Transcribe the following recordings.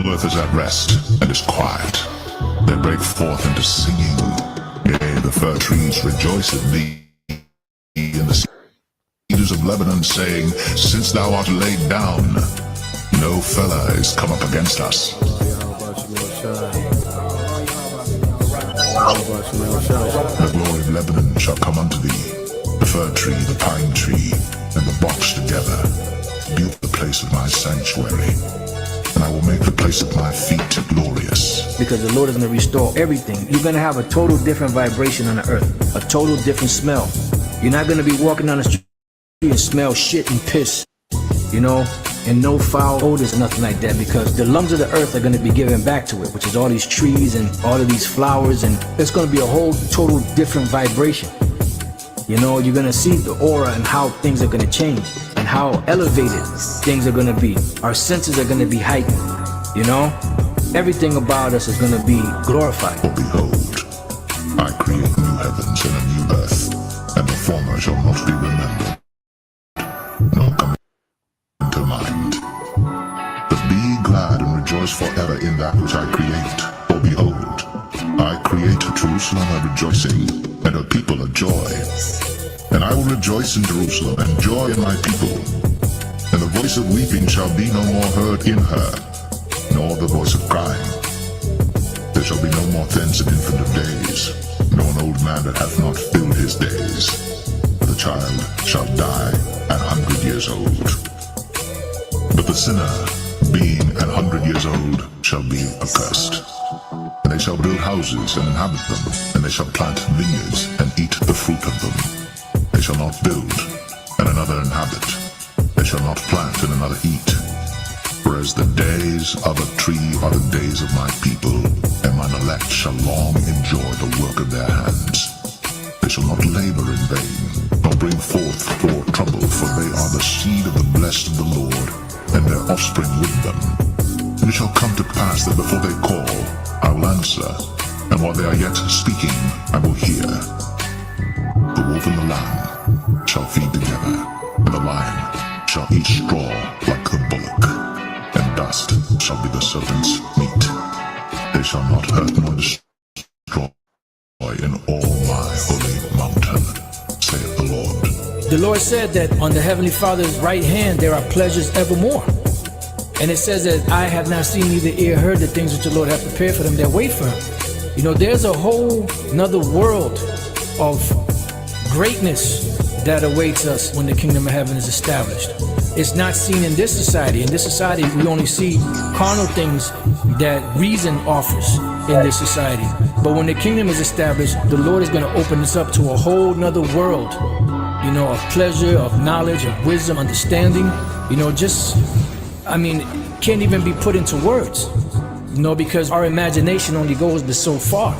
whole earth is at rest and is quiet. They break forth into singing. Yea, the fir trees rejoice in thee, and the cedars of Lebanon, saying, Since thou art laid down, no fella is come up against us. The glory of Lebanon shall come unto thee, the fir tree, the pine tree, and the box together, be the place of my sanctuary. And I will make the place of my feet glorious. Because the Lord is going to restore everything. You're going to have a total different vibration on the earth, a total different smell. You're not going to be walking down the street and smell shit and piss, you know, and no foul odors or nothing like that, because the lungs of the earth are going to be given back to it, which is all these trees and all of these flowers, and it's going to be a whole total different vibration. You know, you're going to see the aura and how things are going to change and how elevated things are going to be. Our senses are going to be heightened, you know? Everything about us is going to be glorified. For behold, I create new heavens and a new earth, and the former shall not be remembered, nor come into mind. But be glad and rejoice forever in that which I create. For behold, I create Jerusalem a rejoicing, and her people a joy. And I will rejoice in Jerusalem, and joy in my people. And the voice of weeping shall be no more heard in her, nor the voice of crying. There shall be no more thence an infant of days, nor an old man that hath not filled his days. The child shall die 100 years old. But the sinner, being 100 years old, shall be accursed. And they shall build houses and inhabit them, and they shall plant vineyards and eat the fruit of them. They shall not build, and another inhabit. They shall not plant, and another eat. Whereas the days of a tree are the days of my people, and mine elect shall long enjoy the work of their hands. They shall not labor in vain, nor bring forth for trouble, for they are the seed of the blessed of the Lord, and their offspring with them. And it shall come to pass that before they call, I will answer, and while they are yet speaking, I will hear. The wolf and the lamb shall feed together, and the lion shall eat straw like the bullock, and dust shall be the serpent's meat. They shall not hurt nor destroy in all my holy mountain, saith the Lord. The Lord said that on the Heavenly Father's right hand there are pleasures evermore. And it says that I have not seen, neither ear heard the things which the Lord hath prepared for them that wait for him. You know, there's a whole another world of greatness that awaits us when the kingdom of heaven is established. It's not seen in this society. In this society, we only see carnal things that reason offers in this society. But when the kingdom is established, the Lord is going to open us up to a whole nother world, you know, of pleasure, of knowledge, of wisdom, understanding, you know, just, I mean, can't even be put into words, you know, because our imagination only goes but so far.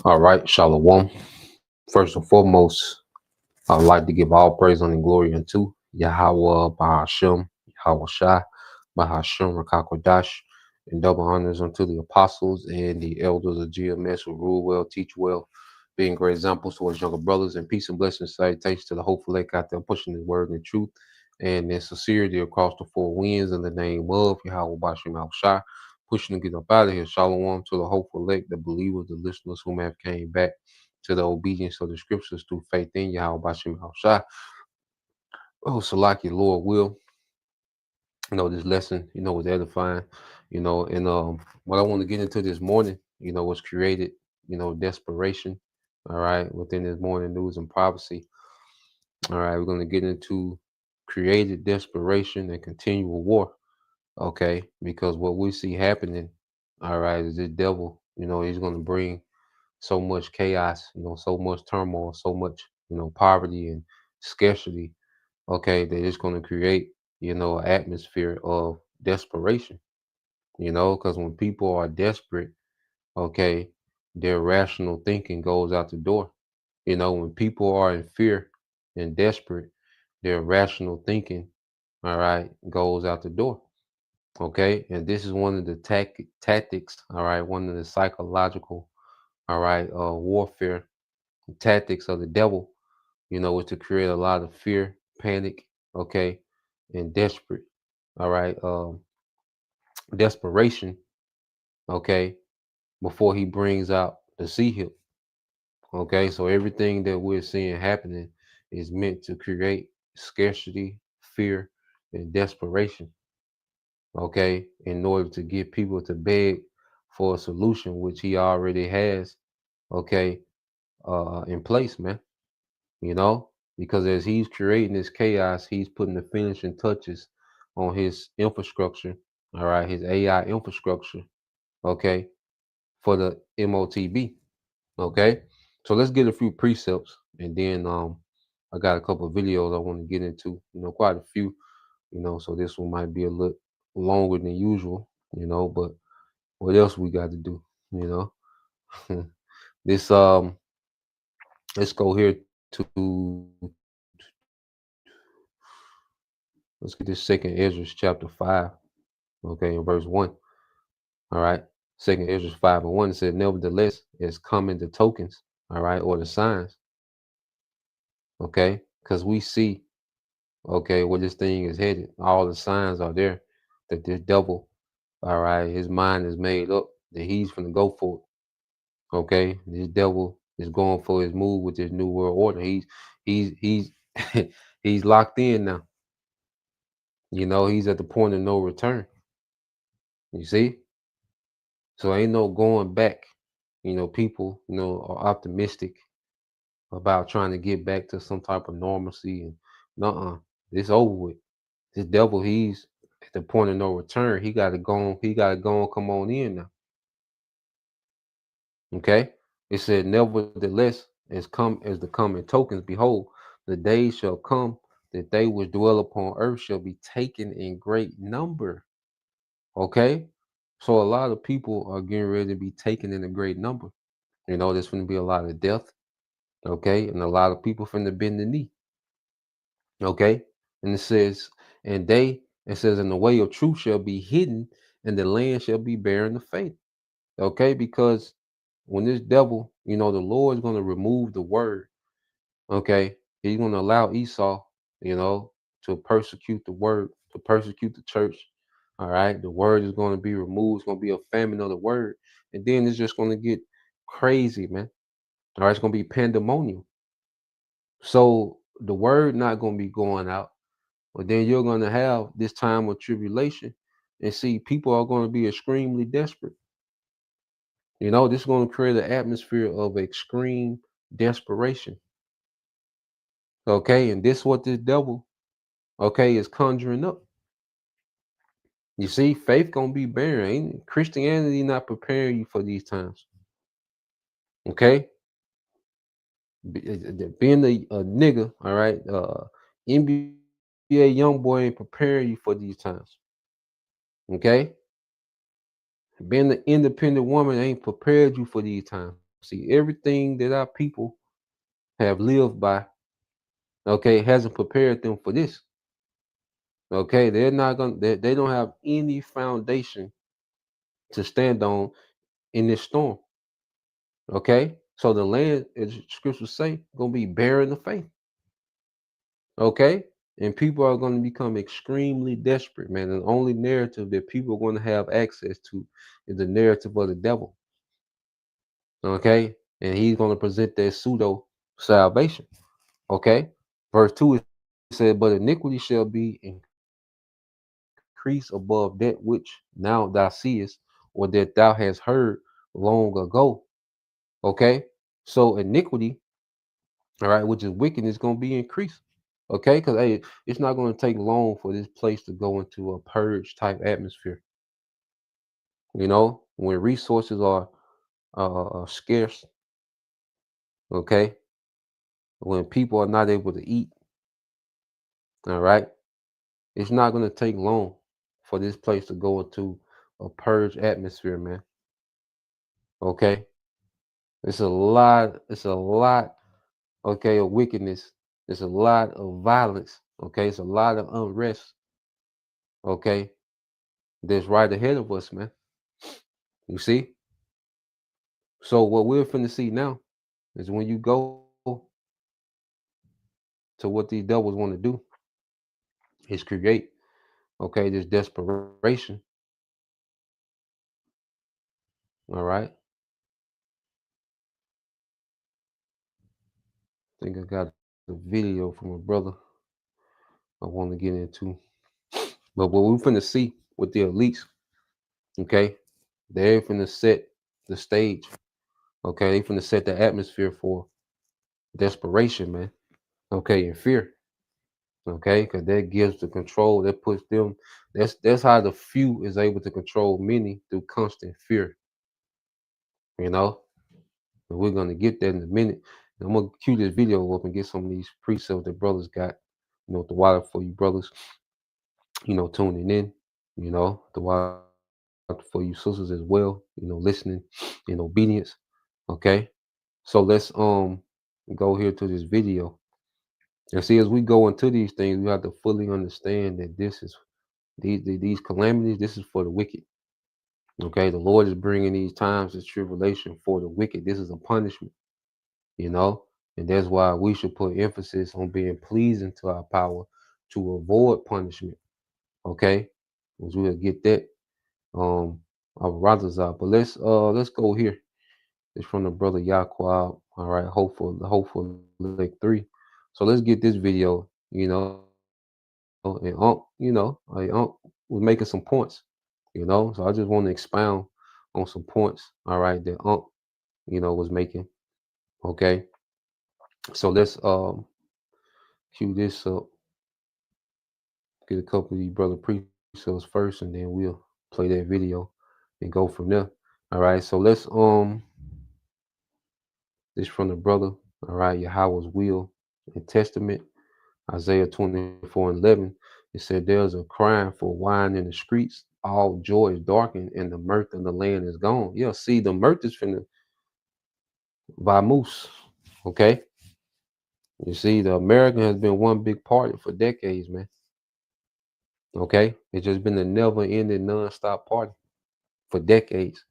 All right, Shalom. First and foremost, I would like to give all praise and glory unto Yahweh, Bahashem, Yahweh Shai, Bahashem, Rakakwadash, and double honors unto the apostles and the elders of GMS who rule well, teach well, being great examples towards younger brothers, and peace and blessings, salutations to the hopeful lake out there pushing his word and truth and in sincerity across the four winds in the name of Yahweh, Bahashem, Yahweh Shai. Pushing to get up out of here. Shalom to the hopeful elect, the believers, the listeners whom have came back to the obedience of the scriptures through faith in Yahweh Bashim Shai. Oh, Salaki, Lord will. You know, this lesson, you know, was edifying, you know, and what I want to get into this morning, you know, was created, you know, desperation. All right, within this morning news and prophecy. All right, we're going to get into created desperation and continual war. Okay, because what we see happening, all right, is the devil, you know, he's going to bring so much chaos, you know, so much turmoil, so much, you know, poverty and scarcity, okay, that it's going to create, an atmosphere of desperation, because when people are desperate, okay, their rational thinking goes out the door. When people are in fear and desperate, their rational thinking, all right, goes out the door. Okay. And this is one of the tactics, all right, one of the psychological, all right, warfare tactics of the devil, is to create a lot of fear, panic, okay, and desperate, all right, desperation, okay, before he brings out the sea hip. Okay, so everything that we're seeing happening is meant to create scarcity, fear, and desperation. Okay, in order to get people to beg for a solution, which he already has, okay, in place, man. Because as he's creating this chaos, he's putting the finishing touches on his infrastructure, all right, his AI infrastructure, okay, for the MOTB. Okay, so let's get a few precepts, and then I got a couple of videos I want to get into. Quite a few. So this one might be a little longer than usual. But what else we got to do? You know, this let's go here to let's get this Second Ezra chapter 5. Okay, in verse 1. All right, Second Ezra 5:1 said, nevertheless, it's coming the tokens. All right, or the signs. Okay, because we see, okay, where this thing is headed. All the signs are there that this devil, all right, his mind is made up that he's gonna go for it. Okay, this devil is going for his move with this new world order. He's he's locked in now. He's at the point of no return. You see, so ain't no going back. People, are optimistic about trying to get back to some type of normalcy, and it's over with. This devil, he's at the point of no return. He got to go on. He got to go on. Come on in now. Okay. It said, nevertheless, as the coming tokens, behold, the days shall come that they which dwell upon earth shall be taken in great number. Okay. So a lot of people are getting ready to be taken in a great number. There's going to be a lot of death. Okay. And a lot of people finna bend the knee. Okay. And it says, it says, and the way of truth shall be hidden, and the land shall be barren of faith. Okay. Because when this devil, the Lord is going to remove the word. Okay. He's going to allow Esau, you know, to persecute the word, to persecute the church. All right. The word is going to be removed. It's going to be a famine of the word. And then it's just going to get crazy, man. All right. It's going to be pandemonium. So the word not going to be going out. But then you're going to have this time of tribulation, and see, people are going to be extremely desperate. This is going to create an atmosphere of extreme desperation. Okay, and this what this devil, okay, is conjuring up. You see, faith gonna be barren. Ain't Christianity not preparing you for these times? Okay, being a nigga, all right, NBA young boy ain't preparing you for these times. Okay, being an independent woman ain't prepared you for these times. See, everything that our people have lived by, okay, hasn't prepared them for this. Okay, they're not gonna. They don't have any foundation to stand on in this storm. Okay, so the land, as scriptures say, gonna be barren of faith. Okay, and people are gonna become extremely desperate, man. And the only narrative that people are gonna have access to is the narrative of the devil. Okay, and he's gonna present that pseudo salvation. Okay, verse 2 it said, "But iniquity shall be increased above that which now thou seest, or that thou hast heard long ago." Okay, so iniquity, all right, which is wickedness, going to be increased. Okay, because hey, it's not going to take long for this place to go into a purge type atmosphere. When resources are scarce. Okay, when people are not able to eat. All right. It's not gonna take long for this place to go into a purge atmosphere, man. Okay. It's a lot, okay, of wickedness. It's a lot of violence. Okay, it's a lot of unrest. Okay, that's right ahead of us, man. You see? So what we're finna see now is when you go to what these devils want to do is create, okay, this desperation. All right. I think I got a video from a brother I want to get into. But what we're finna see with the elites, okay, they're finna set the stage. Okay, they finna set the atmosphere for desperation, man. Okay, and fear. Okay, because that gives the control, that puts them. That's how the few is able to control many through constant fear. You know, and we're gonna get that in a minute. And I'm gonna cue this video up and get some of these precepts that brothers got. The water for you brothers. Tuning in. The water for you sisters as well. Listening in obedience. Okay, so let's go here to this video. And see, as we go into these things, we have to fully understand that this is these calamities. This is for the wicked. Okay, the Lord is bringing these times of tribulation for the wicked. This is a punishment, you know, and that's why we should put emphasis on being pleasing to our power to avoid punishment. Okay, because we'll get that our brothers out. But let's go here. It's from the brother Yaquab. All right, hopeful leg 3. So let's get this video. And was making some points. So I just want to expound on some points. All right, that was making. Okay, so let's cue this up. Get a couple of these brother pre-sales first, and then we'll play that video and go from there. All right, so let's this from the brother. All right, Yahweh's will and testament. Isaiah 24:11. It said, "There's a crying for wine in the streets. All joy is darkened, and the mirth of the land is gone." Yeah, see, the mirth is finna moose. Okay, you see, the American has been one big party for decades, man. Okay, it's just been a never-ending, non-stop party for decades.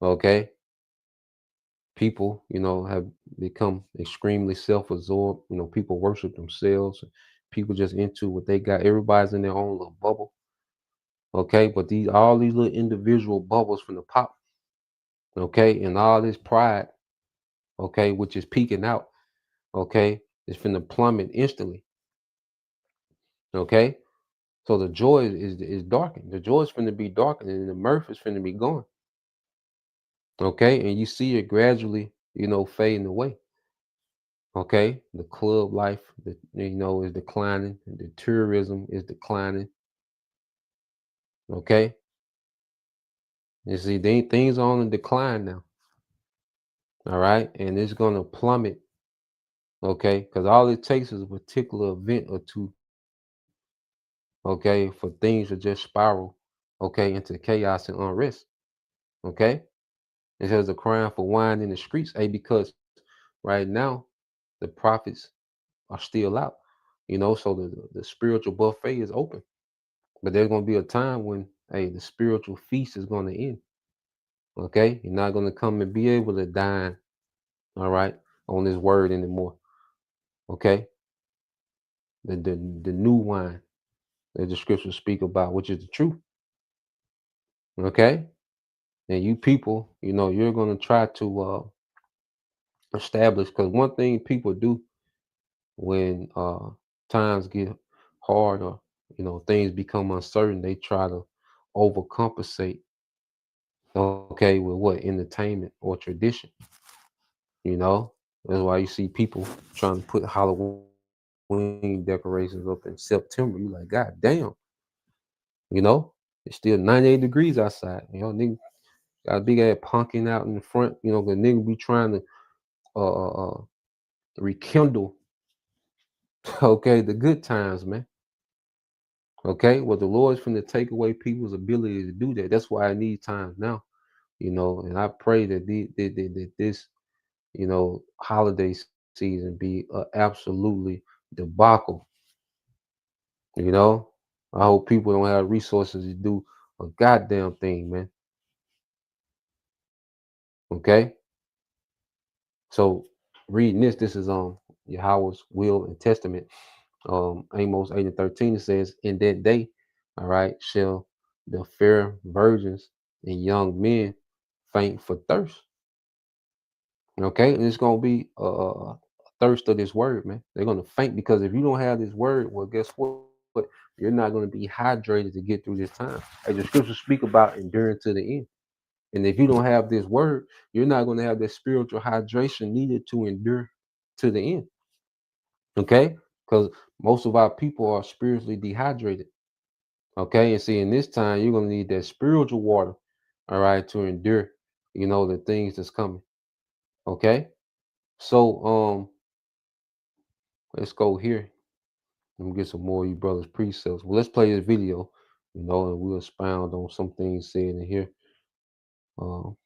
Okay, people, have become extremely self-absorbed. People worship themselves. People just into what they got. Everybody's in their own little bubble. Okay, but all these little individual bubbles from the pop. Okay, and all this pride. Okay, which is peaking out. Okay, it's finna plummet instantly. Okay, so the joy is darkened. The joy is finna be darkened, and the mirth is finna be gone. Okay, and you see it gradually, fading away. Okay, the club life, is declining. The tourism is declining. Okay, you see, things are on the decline now. All right, and it's gonna plummet. Okay, because all it takes is a particular event or two. Okay, for things to just spiral. Okay, into chaos and unrest. Okay, it says a crying for wine in the streets. Hey, because right now the prophets are still out. So the spiritual buffet is open. But there's gonna be a time when, hey, the spiritual feast is gonna end. Okay, you're not gonna come and be able to dine, all right, on this word anymore. Okay, the new wine that the scriptures speak about, which is the truth. Okay, and you people, you're gonna try to establish, because one thing people do when times get hard, or things become uncertain, they try to overcompensate. Okay, with what? Entertainment or tradition. That's why you see people trying to put Halloween decorations up in September. You like, God damn, it's still 98 degrees outside. Nigga got a big ass pumpkin out in the front. The nigga be trying to uh, uh, uh, rekindle Okay, the good times, man. Okay, well, the Lord's finna take away people's ability to do that. That's why I need times now, and I pray that that this, holiday season be absolutely debacle. You know, I hope people don't have resources to do a goddamn thing, man. Okay, so reading this is Yahweh's will and testament. Amos 8:13 says, "In that day, all right, shall the fair virgins and young men faint for thirst." Okay, and it's gonna be a thirst of this word, man. They're gonna faint because if you don't have this word, well, guess what? You're not gonna be hydrated to get through this time. As the scriptures speak about enduring to the end. And if you don't have this word, you're not gonna have that spiritual hydration needed to endure to the end. Okay, because most of our people are spiritually dehydrated. Okay, and see, in this time, you're gonna need that spiritual water, all right, to endure, the things that's coming. Okay, so let's go here. Let me get some more of you brothers precepts. Well, let's play this video, and we'll expound on some things said in here. Um,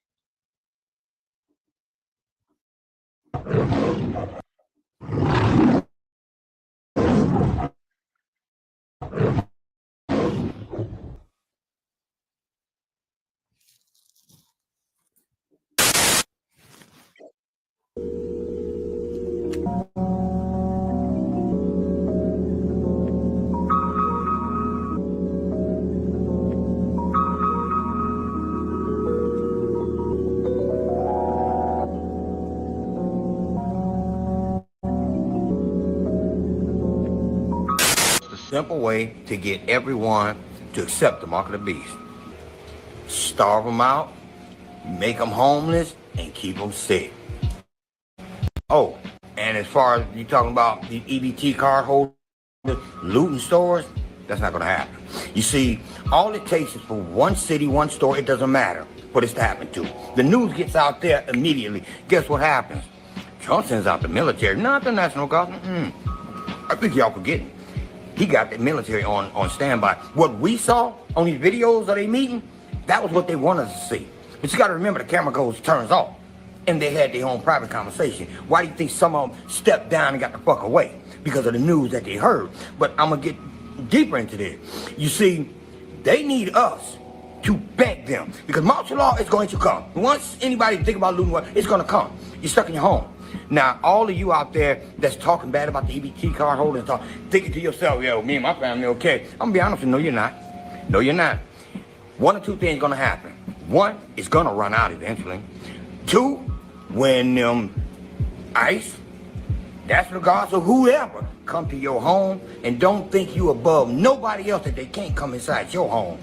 The simple way to get everyone to accept the mark of the beast. Starve them out, make them homeless, and keep them sick. Oh, and as far as you talking about the EBT card holders looting stores, that's not going to happen. You see, all it takes is for one city, one store, it doesn't matter what it's to happen to. The news gets out there immediately. Guess what happens? Trump sends out the military, not the National Guard. I think y'all forgetting. He got the military on standby. What we saw on these videos of they meeting, that was what they wanted us to see. But you got to remember, the camera turns off. And they had their own private conversation. Why do you think some of them stepped down and got the fuck away? Because of the news that they heard. But I'm going to get deeper into this. You see, they need us to beg them. Because martial law is going to come. Once anybody think about looting, it's going to come. You're stuck in your home. Now, all of you out there that's talking bad about the EBT card holders, thinking to yourself, yo, me and my family okay. I'm going to be honest with you, no, you're not. No, you're not. One or two things going to happen. One, it's going to run out eventually. Two, when ICE, National Guards, or whoever come to your home and don't think you above nobody else that they can't come inside your home,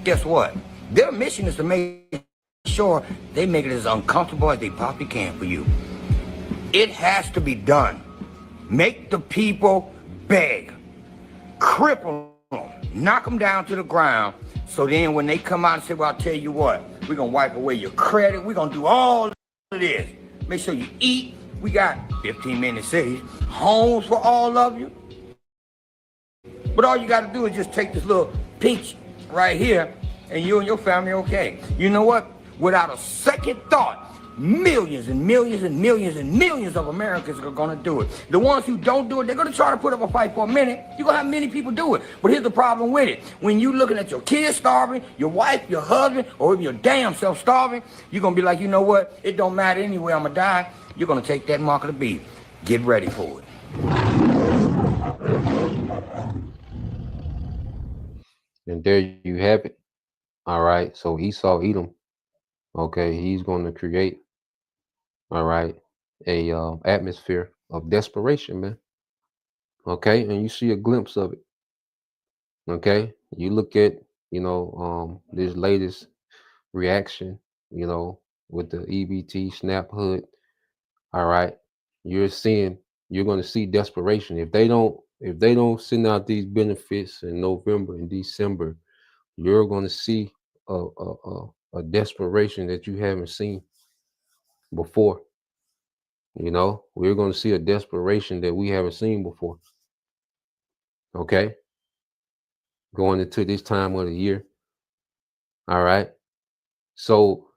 guess what? Their mission is to make sure they make it as uncomfortable as they possibly can for you. It has to be done. Make the people beg. Cripple them. Knock them down to the ground. So then when they come out and say, well, I'll tell you what, we're going to wipe away your credit. We're going to do all of this. Make sure you eat. We got 15-minute cities, homes for all of you. But all you got to do is just take this little pinch right here, and you and your family okay. You know what? Without a second thought, millions and millions and millions and millions of Americans are going to do it. The ones who don't do it, they're going to try to put up a fight for a minute. You're going to have many people do it. But here's the problem with it. When you're looking at your kids starving, your wife, your husband, or even your damn self starving, you're going to be like, you know what? It don't matter anyway. I'm going to die. You're going to take that mark of the beast. Get ready for it. and there you have it. All right. So Esau, Edom. Okay, he's going to create. All right, a atmosphere of desperation, man. Okay, and you see a glimpse of it. Okay, you look at this latest reaction, with the EBT snap hood. All right, you're going to see desperation if they don't send out these benefits in November and December. You're going to see a desperation that you haven't seen before. We're going to see a desperation that we haven't seen before. Okay, going into this time of the year. All right. So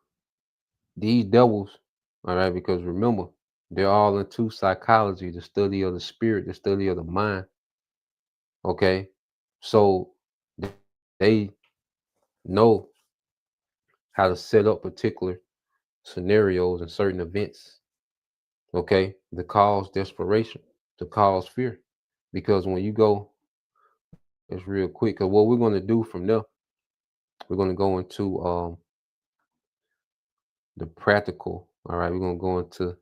these devils, all right, because remember, they're all into psychology, the study of the spirit, the study of the mind. Okay. So they know how to set up particular scenarios and certain events, okay, to cause desperation, to cause fear. Because when you go, it's real quick. Because what we're going to do from there, we're going to go into the practical. All right, we're going to go into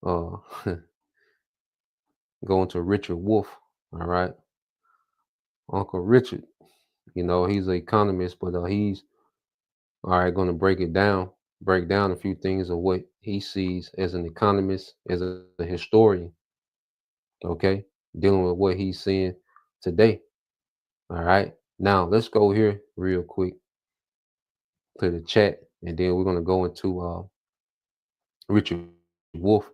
uh go into Richard Wolf. All right, Uncle Richard. You know, he's an economist, but he's all right going to break down a few things of what he sees as an economist, as a historian. Okay, dealing with what he's seeing today. All right. Now let's go here real quick to the chat, and then we're gonna go into Richard Wolf.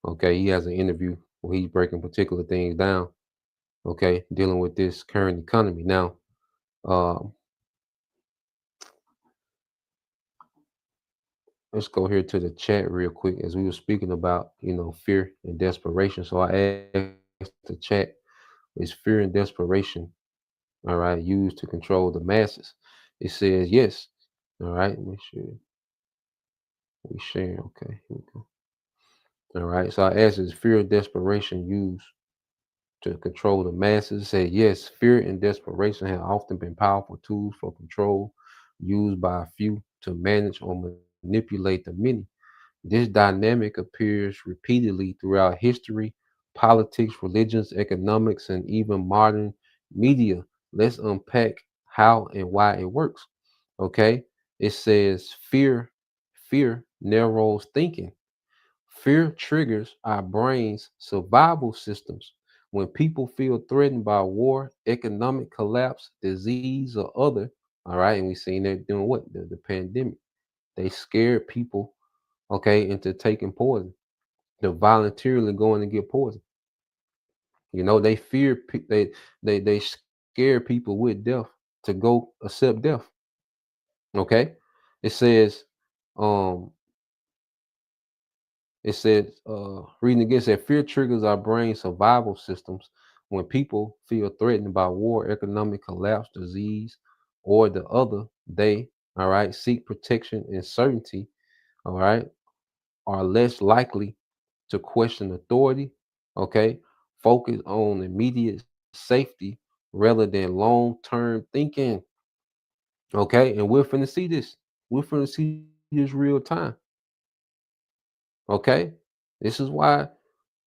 Okay, he has an interview where he's breaking particular things down. Okay, dealing with this current economy. Now, um, let's go here to the chat real quick as we were speaking about, fear and desperation. So I asked the chat, is fear and desperation, all right, used to control the masses? It says yes. All right, make sure we share. Okay, here we go. All right. So I asked, is fear and desperation used to control the masses? It said yes, fear and desperation have often been powerful tools for control used by a few to manage or manipulate the many. This dynamic appears repeatedly throughout history, politics, religions, economics, and even modern media. Let's unpack how and why it works. Okay. It says fear narrows thinking. Fear triggers our brain's survival systems. When people feel threatened by war, economic collapse, disease, or other, all right, and we've seen that doing what? The pandemic. They scared people, okay, into taking poison. They're voluntarily going to get poison. You know, they fear, they scare people with death to go accept death. Okay. It says, um, reading again said, fear triggers our brain survival systems when people feel threatened by war, economic collapse, disease, or the other. They, all right, seek protection and certainty, all right, are less likely to question authority, okay, focus on immediate safety rather than long term thinking, okay, and we're finna see this. We're finna see this real time, okay. This is why,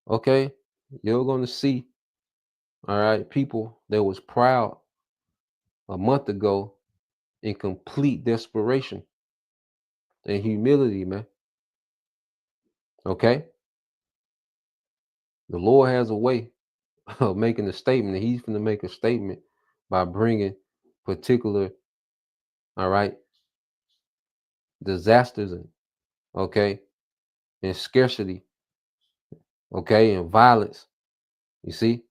okay, you're gonna see, all right, people that was proud a month ago in complete desperation and humility, man. Okay, the Lord has a way of making a statement, and He's gonna make a statement by bringing particular, all right, disasters and okay, and scarcity, okay, and violence. You see,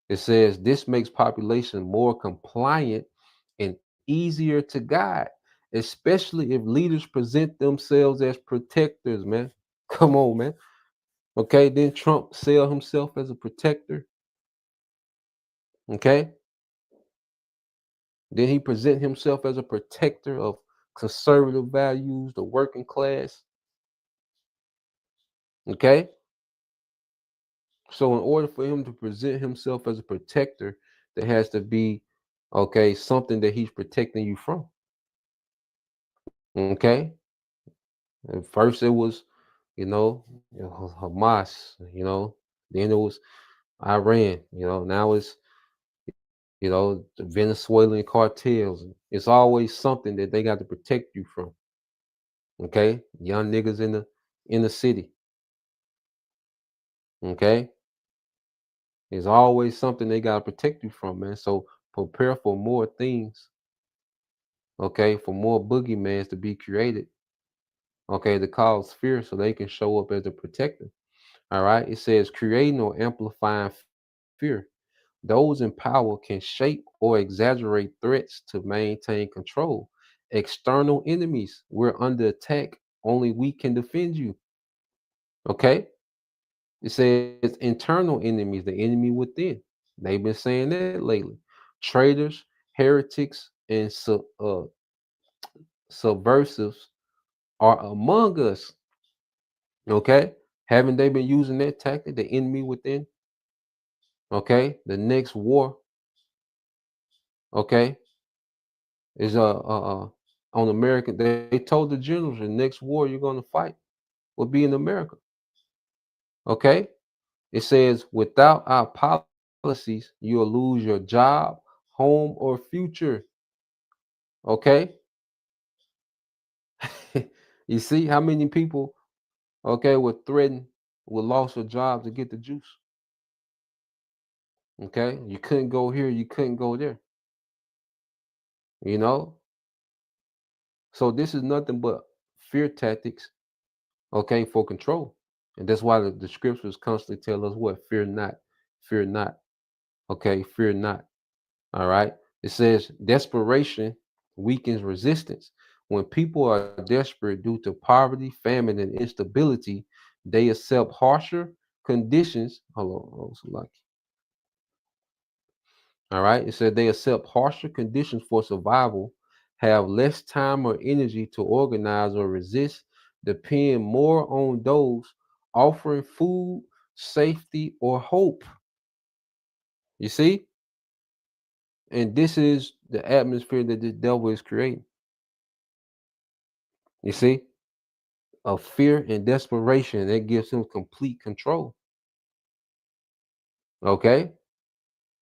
it says this makes population more compliant and easier to guide, especially if leaders present themselves as protectors, man. Come on, man. Okay, then Trump sell himself as a protector. Okay, then he present himself as a protector of conservative values, the working class. Okay, so in order for him to present himself as a protector, there has to be okay something that he's protecting you from. Okay, at first it was, Hamas. Then it was Iran. Now it's the Venezuelan cartels. It's always something that they got to protect you from. Okay, young niggas in the city. Okay, there's always something they got to protect you from, man. So prepare for more things. Okay, for more boogeymans to be created. Okay, to cause fear so they can show up as a protector. All right, it says creating or amplifying fear. Those in power can shape or exaggerate threats to maintain control. External enemies, we're under attack. Only we can defend you. Okay? It says internal enemies, the enemy within. They've been saying that lately. Traitors, heretics, and subversives are among us. Okay? Haven't they been using that tactic, the enemy within? Okay? The next war, okay, is on America. They told the generals the next war you're going to fight will be in America. Okay? It says, without our policies, you'll lose your job, home, or future. Okay? You see how many people, okay, were threatened with loss of jobs to get the juice? Okay? You couldn't go here, you couldn't go there. You know? So this is nothing but fear tactics, okay, for control. And that's why the scriptures constantly tell us what? Fear not, okay, fear not. All right. It says desperation weakens resistance. When people are desperate due to poverty, famine, and instability, they accept harsher conditions. Hold on, so like, all right. It said they accept harsher conditions for survival, have less time or energy to organize or resist, depend more on those offering food, safety, or hope. You see? And this is the atmosphere that the devil is creating. You see? Of fear and desperation that gives him complete control. Okay?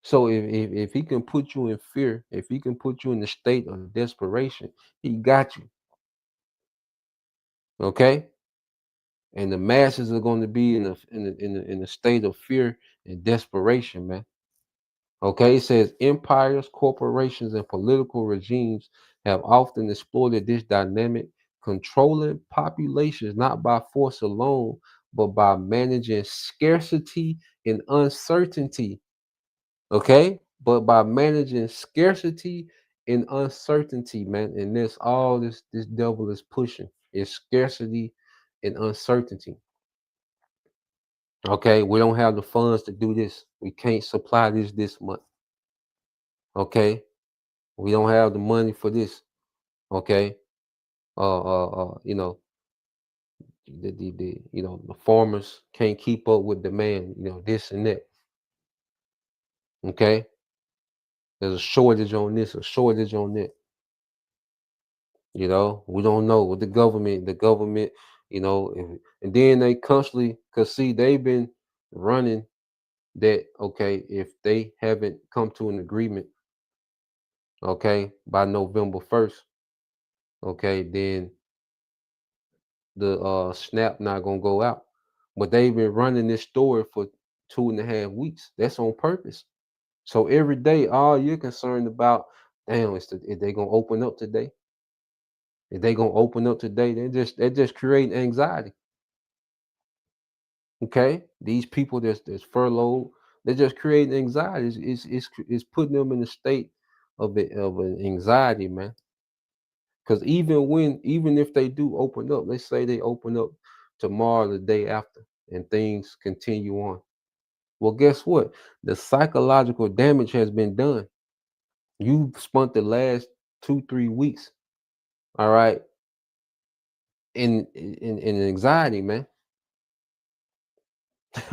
So if he can put you in fear, if he can put you in the state of desperation, he got you. Okay? And the masses are going to be in a state of fear and desperation, man. Okay, it says empires, corporations, and political regimes have often exploited this dynamic, controlling populations not by force alone, but by managing scarcity and uncertainty. Okay, but by managing scarcity and uncertainty, man. And that's all this devil is pushing is scarcity and uncertainty. Okay, we don't have the funds to do this. We can't supply this month. Okay, we don't have the money for this. Okay. You know, the farmers can't keep up with demand, this and that. Okay. There's a shortage on this, a shortage on that. We don't know what the government, and then they constantly, cause see, they've been running that, okay, if they haven't come to an agreement, okay, by November 1st, okay, then the snap not gonna go out. But they've been running this story for 2.5 weeks. That's on purpose. So every day, all you're concerned about, damn, if they gonna open up today. If they gonna open up today, they just create anxiety. Okay, these people that's furloughed, they're just creating anxiety. It's putting them in a state of an anxiety, man. Because even if they do open up, let's say they open up tomorrow, the day after, and things continue on. Well, guess what? The psychological damage has been done. You spent the last 2, 3 weeks, all right, in anxiety, man.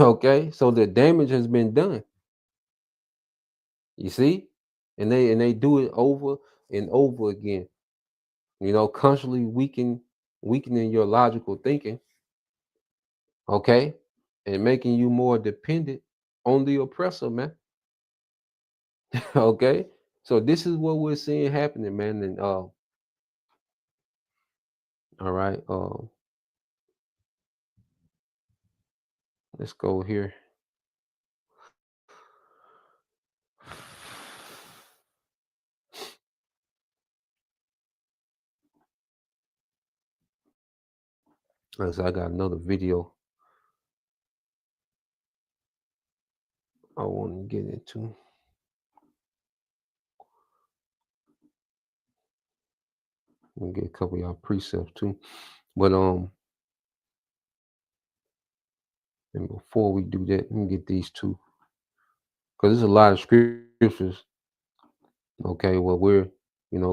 Okay, so the damage has been done. You see, and they do it over and over again. Constantly weakening your logical thinking. Okay, and making you more dependent on the oppressor, man. Okay, so this is what we're seeing happening, man. And all right, let's go here. As I got another video I want to get into. We'll get a couple of y'all precepts too. But and before we do that, let me get these two. Because there's a lot of scriptures, okay, where we're,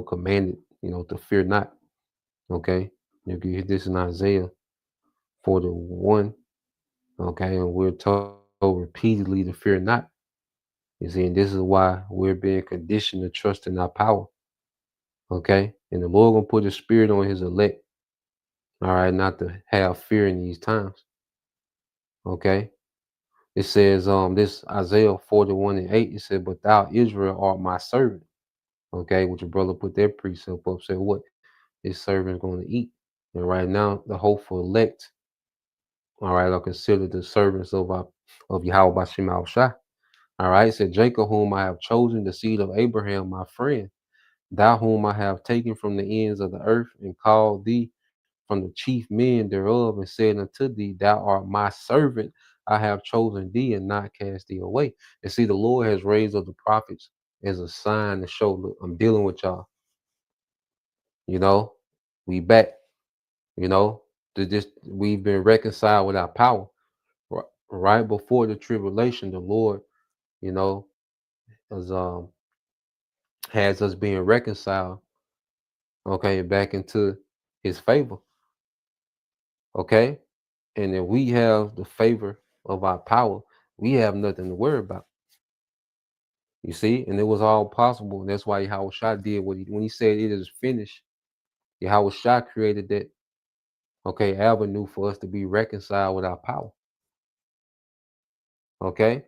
commanded, to fear not. Okay. You can hear this in Isaiah 41. Okay, and we're told repeatedly to fear not. You see, and this is why we're being conditioned to trust in our power. Okay, and the Lord gonna put His Spirit on His elect. All right, not to have fear in these times. Okay, it says this Isaiah 41:8. It said, "But thou Israel art my servant." Okay, which your brother put that precept up. Said what his servant's going to eat. And right now, the hopeful elect, all right, are considered the servants of Yahweh Bashim Al Shah. All right, it said, Jacob, whom I have chosen, the seed of Abraham, my friend, thou whom I have taken from the ends of the earth and called thee from the chief men thereof, and said unto thee, thou art my servant. I have chosen thee and not cast thee away. And see, the Lord has raised up the prophets as a sign to show, look, I'm dealing with y'all. You know, we back. You know, to just we've been reconciled with our power. Right before the tribulation, the Lord, you know, has us being reconciled, okay, back into His favor, okay, and if we have the favor of our power, we have nothing to worry about. You see, and it was all possible, and that's why Yahweh Shah did when he said it is finished. Yahweh Shah created that, okay, avenue for us to be reconciled with our power. Okay,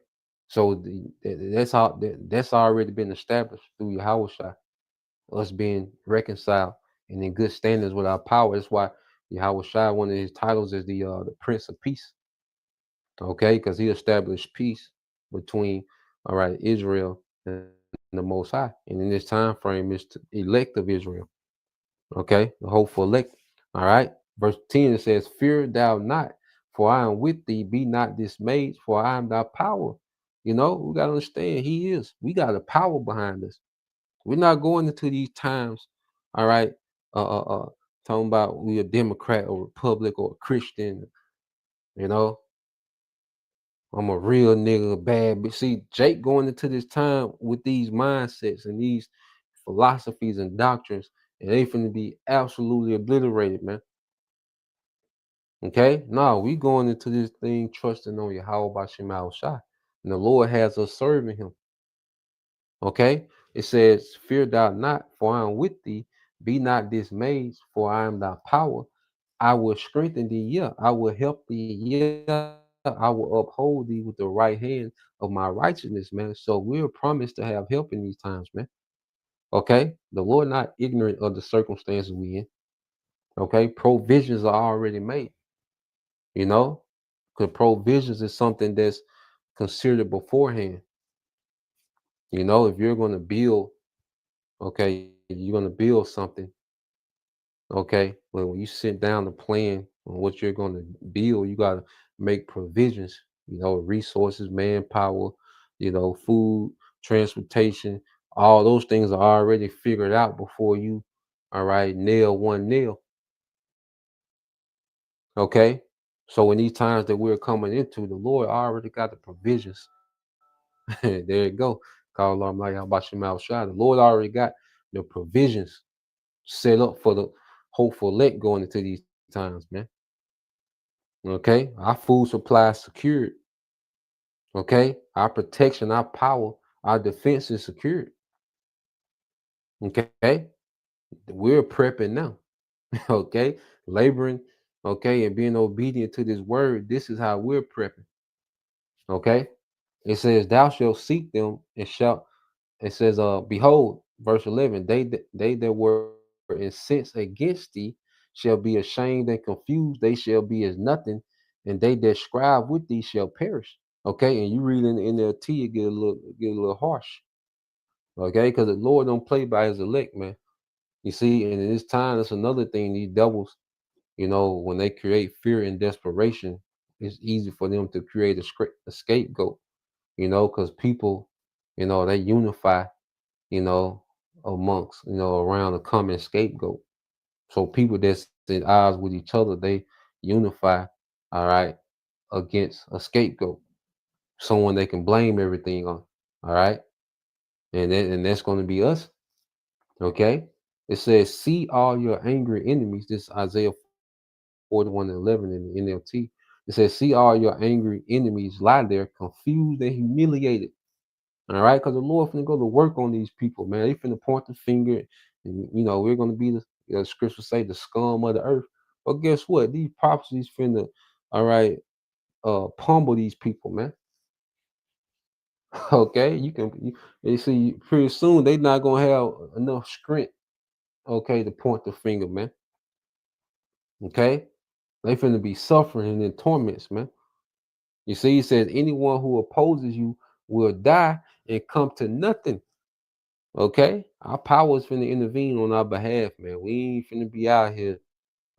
so that's already been established through Yahweh Shah, us being reconciled and in good standings with our power. That's why Yahweh Shai, one of his titles is the Prince of Peace. Okay, because he established peace between, all right, Israel and the Most High, and in this time frame, it's the elect of Israel. Okay, the hopeful elect. All right, verse 10 it says, "Fear thou not, for I am with thee. Be not dismayed, for I am thy power." You know, we gotta understand He is. We got a power behind us. We're not going into these times, all right, talking about we a Democrat or Republic or a Christian, you know. I'm a real nigga, bad. But see, Jake going into this time with these mindsets and these philosophies and doctrines, and they finna be absolutely obliterated, man. Okay? No, we going into this thing trusting on Yahweh Bashim Al Shah. And the Lord has us serving Him. Okay, it says, "Fear thou not, for I am with thee. Be not dismayed, for I am thy power. I will strengthen thee. Yeah, I will help thee. Yeah, I will uphold thee with the right hand of my righteousness, man." So we're promised to have help in these times, man. Okay, the Lord not ignorant of the circumstances we in. Okay, provisions are already made. You know, because provisions is something that's considered beforehand. You know, if you're going to build, okay, you're going to build something. Okay, but when you sit down to plan on what you're going to build, you got to make provisions, resources, manpower, food, transportation, all those things are already figured out before you, all right, nail one nail. Okay, so in these times that we're coming into, the Lord already got the provisions. There you go. Call Allah about Shai. The Lord already got the provisions set up for the hopeful elect going into these times, man. Okay, our food supply is secured. Okay, our protection, our power, our defense is secured. Okay, we're prepping now. Okay, laboring, okay, and being obedient to this word. This is how we're prepping. Okay, it says, "Thou shalt seek them and shalt." It says, "Behold," verse 11, they that were incensed against thee shall be ashamed and confused. They shall be as nothing, and they that scribe with thee shall perish." Okay, and you read in the NLT, it get a little harsh. Okay, because the Lord don't play by His elect, man. You see, and in this time, that's another thing. These devils, when they create fear and desperation, it's easy for them to create a scapegoat. Because people, they unify, you know, amongst, around a common scapegoat. So people that's at odds with each other, they unify, all right, against a scapegoat, someone they can blame everything on. All right. And that's going to be us. Okay. It says, see all your angry enemies. This is Isaiah 41:11 in the NLT. It says, see all your angry enemies lie there, confused and humiliated. All right, because the Lord finna go to work on these people, man. They finna point the finger, and we're gonna be the scriptures say the scum of the earth. But guess what? These prophecies finna, all right, pummel these people, man. Okay, you see, pretty soon they not gonna have enough strength, okay, to point the finger, man. Okay, they finna be suffering and in torments, man. You see, he says anyone who opposes you will die and come to nothing. Okay, our power is finna intervene on our behalf, man. We ain't finna be out here,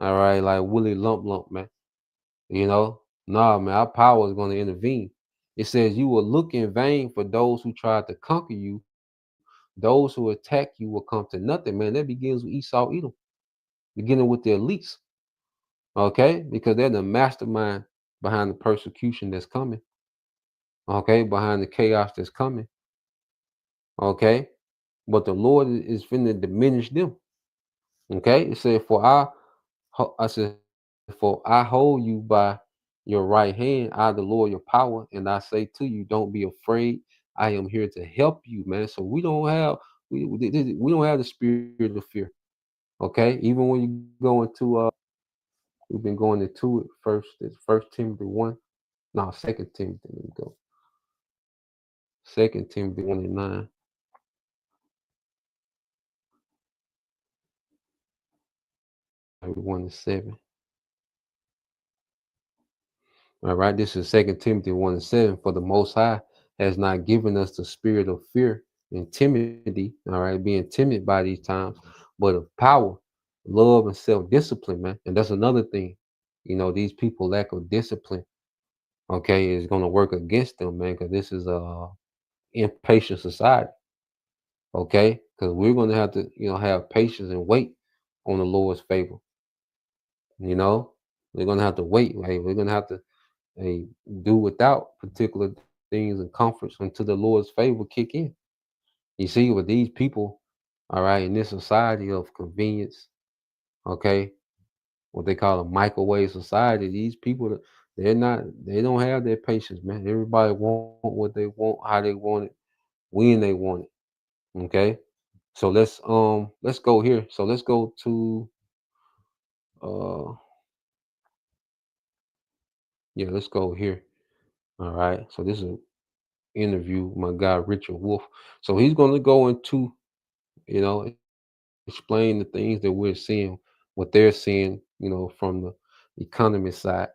all right, like Willie Lump, man. Nah, man, our power is gonna intervene. It says you will look in vain for those who tried to conquer you. Those who attack you will come to nothing, man. That begins with Esau, Edom, beginning with the elites, okay, because they're the mastermind behind the persecution that's coming, okay, behind the chaos that's coming, okay. But the Lord is finna diminish them. Okay, it said, I said, for I hold you by your right hand, I the Lord your power, and I say to you, don't be afraid. I am here to help you, man. So we don't have the spirit of fear. Okay, even when you go into we've been going into it first. It's First Timothy 1. No, Second Timothy. Let me go. Second Timothy 1:9. 1:7. All right, this is Second Timothy 1:7. For the Most High has not given us the spirit of fear and timidity, all right, being timid by these times, but of power, love, and self-discipline, man. And that's another thing. These people lack of discipline, okay, is going to work against them, man, because this is a impatient society, okay? Because we're going to have to, have patience and wait on the Lord's favor. We're going to have to wait. Like, we're going to have to do without particular things and comforts until the Lord's favor kick in. You see, with these people, all right, in this society of convenience, okay, what they call a microwave society, these people, they don't have their patience, man. Everybody want what they want, how they want it, when they want it. Okay. So let's go here. So let's go to let's go here. All right. So this is an interview with my guy Richard Wolf. So he's gonna go into, you know, explain the things that we're seeing, what they're seeing, from the economy side,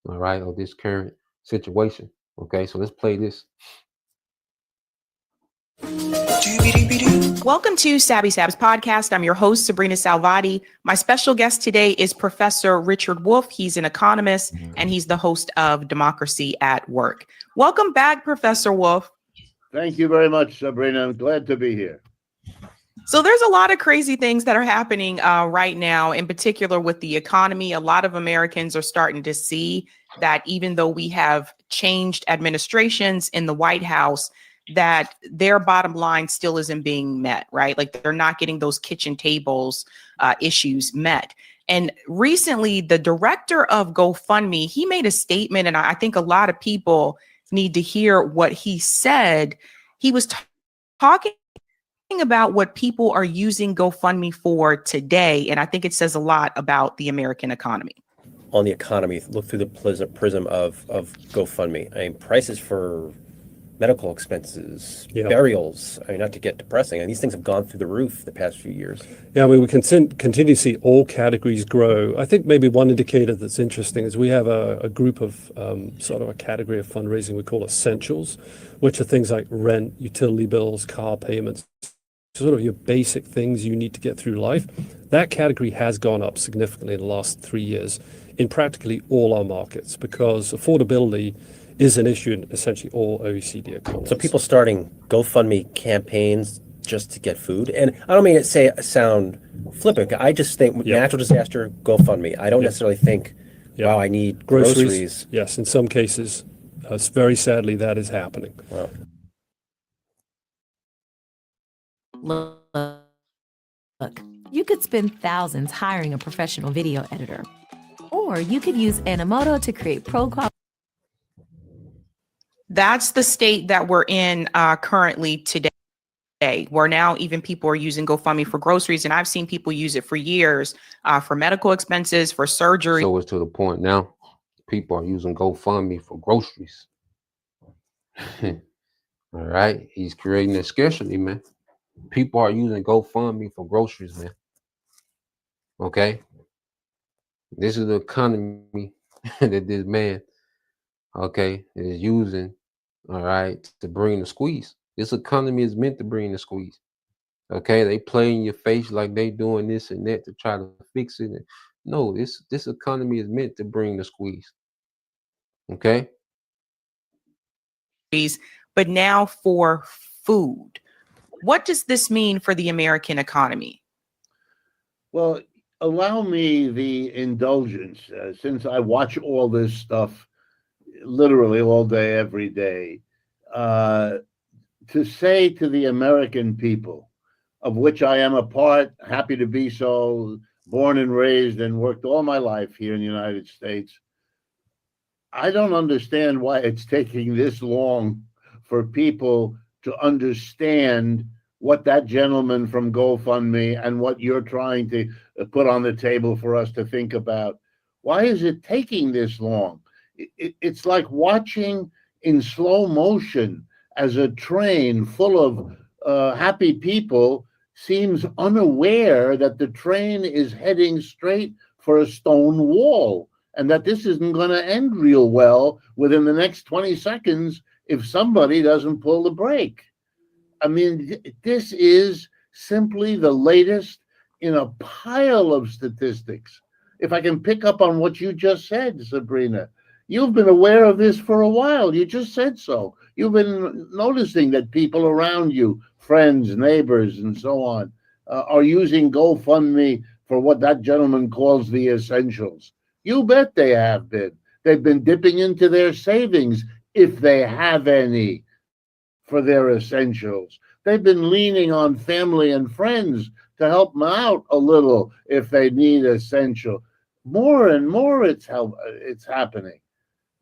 all right, of this current situation. Okay, so let's play this. Welcome to Sabby Sab's podcast. I'm your host, Sabrina Salvati. My special guest today is Professor Richard Wolf. He's an economist and he's the host of Democracy at Work. Welcome back, Professor Wolf. Thank you very much, Sabrina. I'm glad to be here. So there's a lot of crazy things that are happening right now, in particular with the economy. A lot of Americans are starting to see that even though we have changed administrations in the White House, that their bottom line still isn't being met, right? Like they're not getting those kitchen tables issues met. And recently, the director of GoFundMe, he made a statement, and I think a lot of people need to hear what he said. He was talking about what people are using GoFundMe for today, and I think it says a lot about the American economy. On the economy, look through the prism of GoFundMe. I mean, prices for medical expenses, burials, I mean, not to get depressing, and these things have gone through the roof the past few years. Yeah, I mean, we can continue to see all categories grow. I think maybe one indicator that's interesting is we have a group of sort of a category of fundraising we call essentials, which are things like rent, utility bills, car payments, sort of your basic things you need to get through life. That category has gone up significantly in the last 3 years in practically all our markets because affordability is an issue in essentially all OECD economies. So people starting GoFundMe campaigns just to get food. And I don't mean to sound flippant. I just think natural disaster, GoFundMe. I don't necessarily think, wow, I need groceries. Yes, in some cases, very sadly, that is happening. Wow. Look, you could spend thousands hiring a professional video editor, or you could use Animoto to create pro-quality. That's the state that we're in currently today, where now even people are using GoFundMe for groceries. And I've seen people use it for years for medical expenses, for surgery. So it's to the point now, people are using GoFundMe for groceries. All right. He's creating a scarcity, man. People are using GoFundMe for groceries, man. Okay. This is the economy that this man, okay, is using, all right, to bring the squeeze. This economy is meant to bring the squeeze. Okay, they play in your face like they doing this and that to try to fix it. No, this economy is meant to bring the squeeze. Okay. But now for food. What does this mean for the American economy? Well, allow me the indulgence, since I watch all this stuff literally all day, every day, to say to the American people, of which I am a part, happy to be so, born and raised and worked all my life here in the United States, I don't understand why it's taking this long for people to understand what that gentleman from GoFundMe and what you're trying to put on the table for us to think about. Why is it taking this long? It's like watching in slow motion as a train full of happy people seems unaware that the train is heading straight for a stone wall and that this isn't going to end real well within the next 20 seconds if somebody doesn't pull the brake. I mean, this is simply the latest in a pile of statistics. If I can pick up on what you just said, Sabrina, you've been aware of this for a while. You just said so. You've been noticing that people around you, friends, neighbors, and so on, are using GoFundMe for what that gentleman calls the essentials. You bet they have been. They've been dipping into their savings, if they have any, for their essentials. They've been leaning on family and friends to help them out a little if they need essential. More and more it's happening.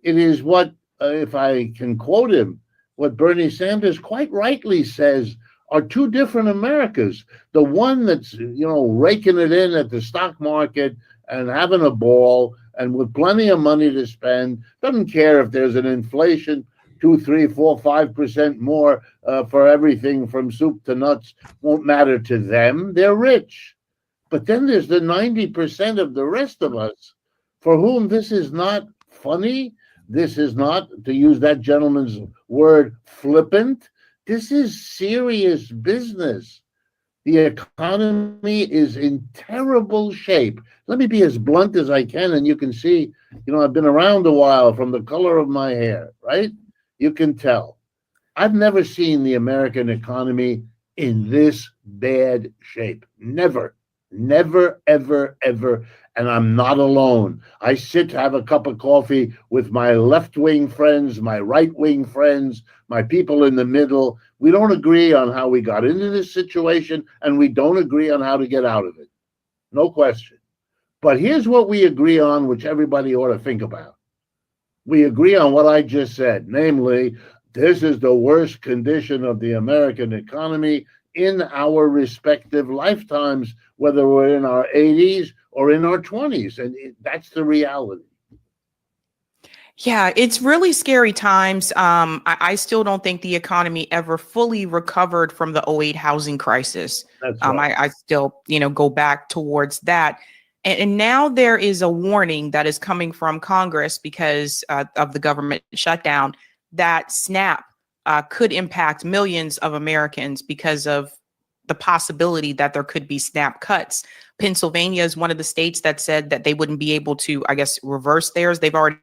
It is what, if I can quote him, what Bernie Sanders quite rightly says are two different Americas. The one that's, raking it in at the stock market and having a ball and with plenty of money to spend, doesn't care if there's an inflation 2, 3, 4, 5% more for everything from soup to nuts, won't matter to them. They're rich. But then there's the 90% of the rest of us for whom this is not funny. This is not, to use that gentleman's word, flippant. This is serious business. The economy is in terrible shape. Let me be as blunt as I can, and you can see, I've been around a while from the color of my hair, right? You can tell. I've never seen the American economy in this bad shape. Never, ever, ever. And I'm not alone. I sit to have a cup of coffee with my left-wing friends, my right-wing friends, my people in the middle. We don't agree on how we got into this situation, and we don't agree on how to get out of it. No question. But here's what we agree on, which everybody ought to think about. We agree on what I just said, namely, this is the worst condition of the American economy in our respective lifetimes, whether we're in our 80s or in our 20s. And that's the reality. Yeah, it's really scary times. I still don't think the economy ever fully recovered from the '08 housing crisis. That's right. I still, go back towards that. And now there is a warning that is coming from Congress because of the government shutdown that SNAP could impact millions of Americans because of the possibility that there could be SNAP cuts. Pennsylvania is one of the states that said that they wouldn't be able to, reverse theirs. They've already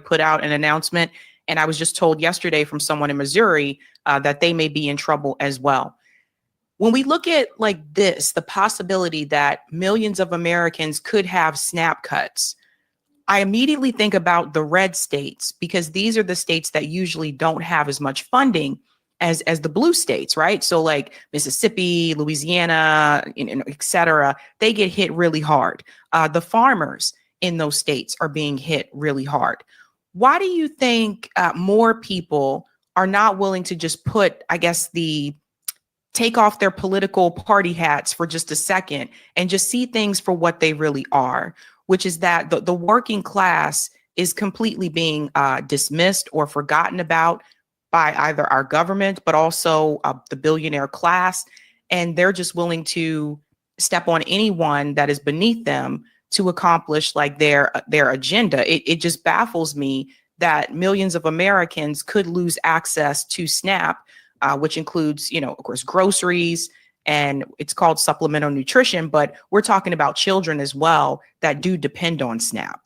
put out an announcement. And I was just told yesterday from someone in Missouri that they may be in trouble as well. when we look at like this, the possibility that millions of Americans could have SNAP cuts, I immediately think about the red states, because these are the states that usually don't have as much funding as the blue states, right? So like Mississippi, Louisiana, et cetera, they get hit really hard. The farmers in those states are being hit really hard. Why do you think more people are not willing to just put, I guess, take off their political party hats for just a second and just see things for what they really are, which is that the working class is completely being dismissed or forgotten about by either our government, but also the billionaire class. And they're just willing to step on anyone that is beneath them to accomplish like their agenda. It just baffles me that millions of Americans could lose access to SNAP, which includes, of course, groceries, and it's called supplemental nutrition, but we're talking about children as well that do depend on SNAP.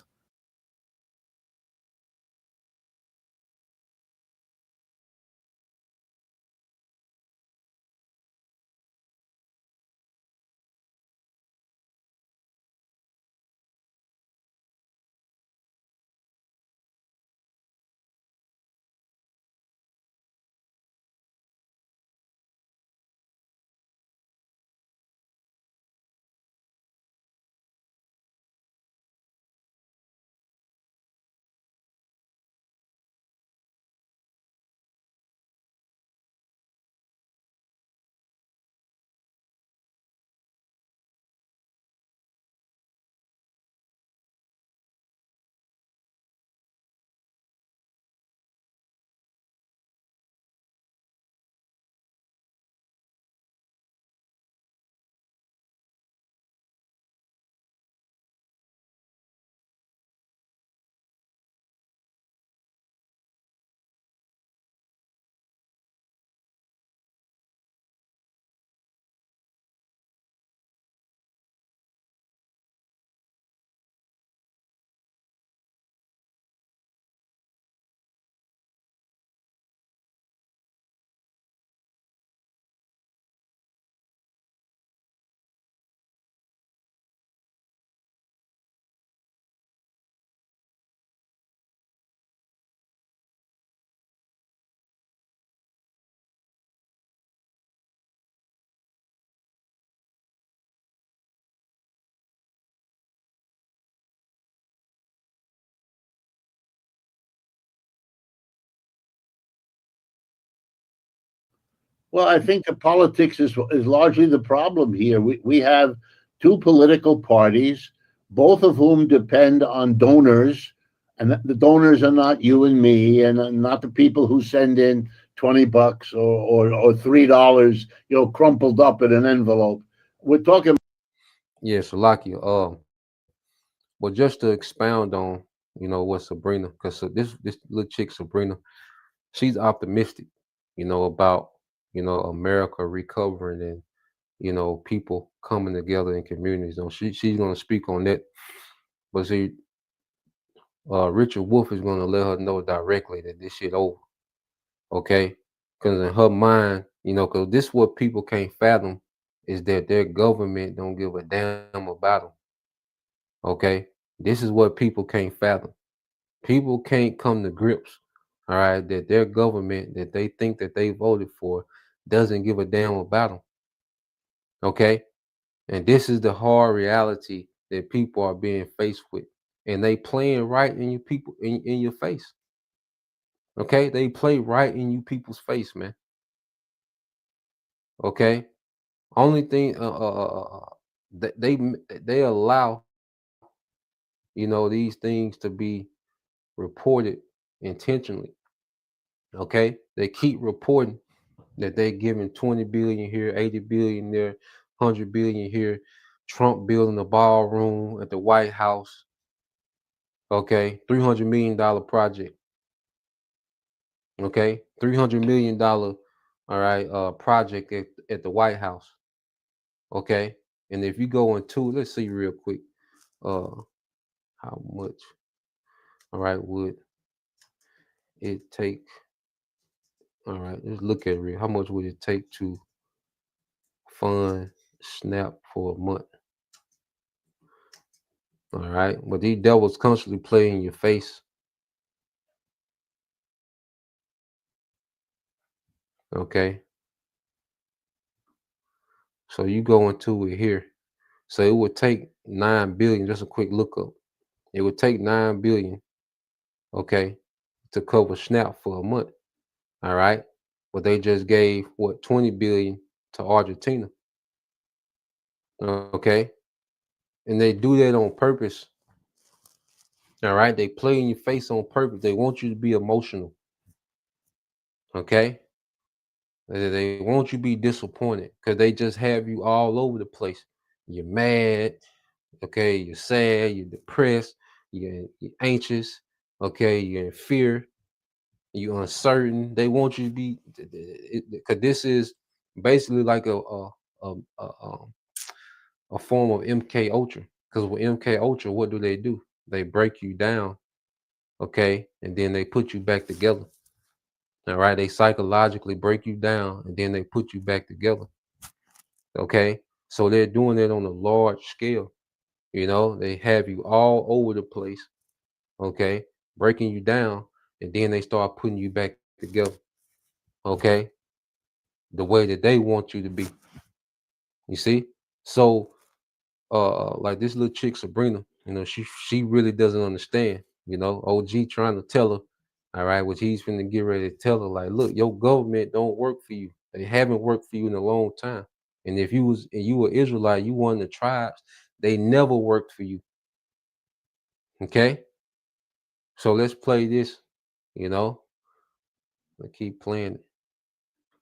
Well, I think the politics is largely the problem here. We have two political parties, both of whom depend on donors, and the donors are not you and me, and not the people who send in $20 or $3, crumpled up in an envelope. We're talking. Yeah, Salakia. Well, just to expound on, what Sabrina, because this little chick Sabrina, she's optimistic, about America recovering and people coming together in communities. She's gonna speak on that, but see, Richard Wolf is gonna let her know directly that this shit over, okay? Because in her mind, because this what people can't fathom is that their government don't give a damn about them, okay? This is what people can't fathom. People can't come to grips, all right, that their government that they think that they voted for doesn't give a damn about them, okay? And this is the hard reality that people are being faced with. And they playing right in in your face. Okay? They play right in you people's face, man. Okay? Only thing they allow, these things to be reported intentionally. Okay? They keep reporting that they giving 20 billion here, 80 billion there, 100 billion here. Trump building a ballroom at the White House. Okay, $300 million project. Okay, $300 million. All right, project at the White House. Okay, and if you go into, let's see real quick, how much? All right, would it take? All right, let's look at it real. How much would it take to fund snap for a month. All right. But these devils constantly play in your face. Okay. So you go into it here. So it would take 9 billion, just a quick look up. It would take 9 billion, okay, to cover SNAP for a month. All right. But they just gave what 20 billion to Argentina. Okay. And they do that on purpose. All right. They play in your face on purpose. They want you to be emotional. Okay. They want you to be disappointed because they just have you all over the place. You're mad. Okay. You're sad. You're depressed. You're anxious. Okay. You're in fear. You're uncertain. They want you to be, because this is basically like a form of MK Ultra. Because with MK Ultra, what do? They break you down, okay, and then they put you back together. All right, they psychologically break you down, and then they put you back together. Okay, so they're doing it on a large scale. You know, they have you all over the place. Okay, breaking you down, and then they start putting you back together. Okay, the way that they want you to be. You see? So like this little chick Sabrina, you know, she really doesn't understand, you know, OG trying to tell her, all right, which he's finna get ready to tell her, like, look, your government don't work for you. They haven't worked for you in a long time. And if you were Israelite, you one of the tribes, they never worked for you. Okay? So let's play this, you know. Let's keep playing it.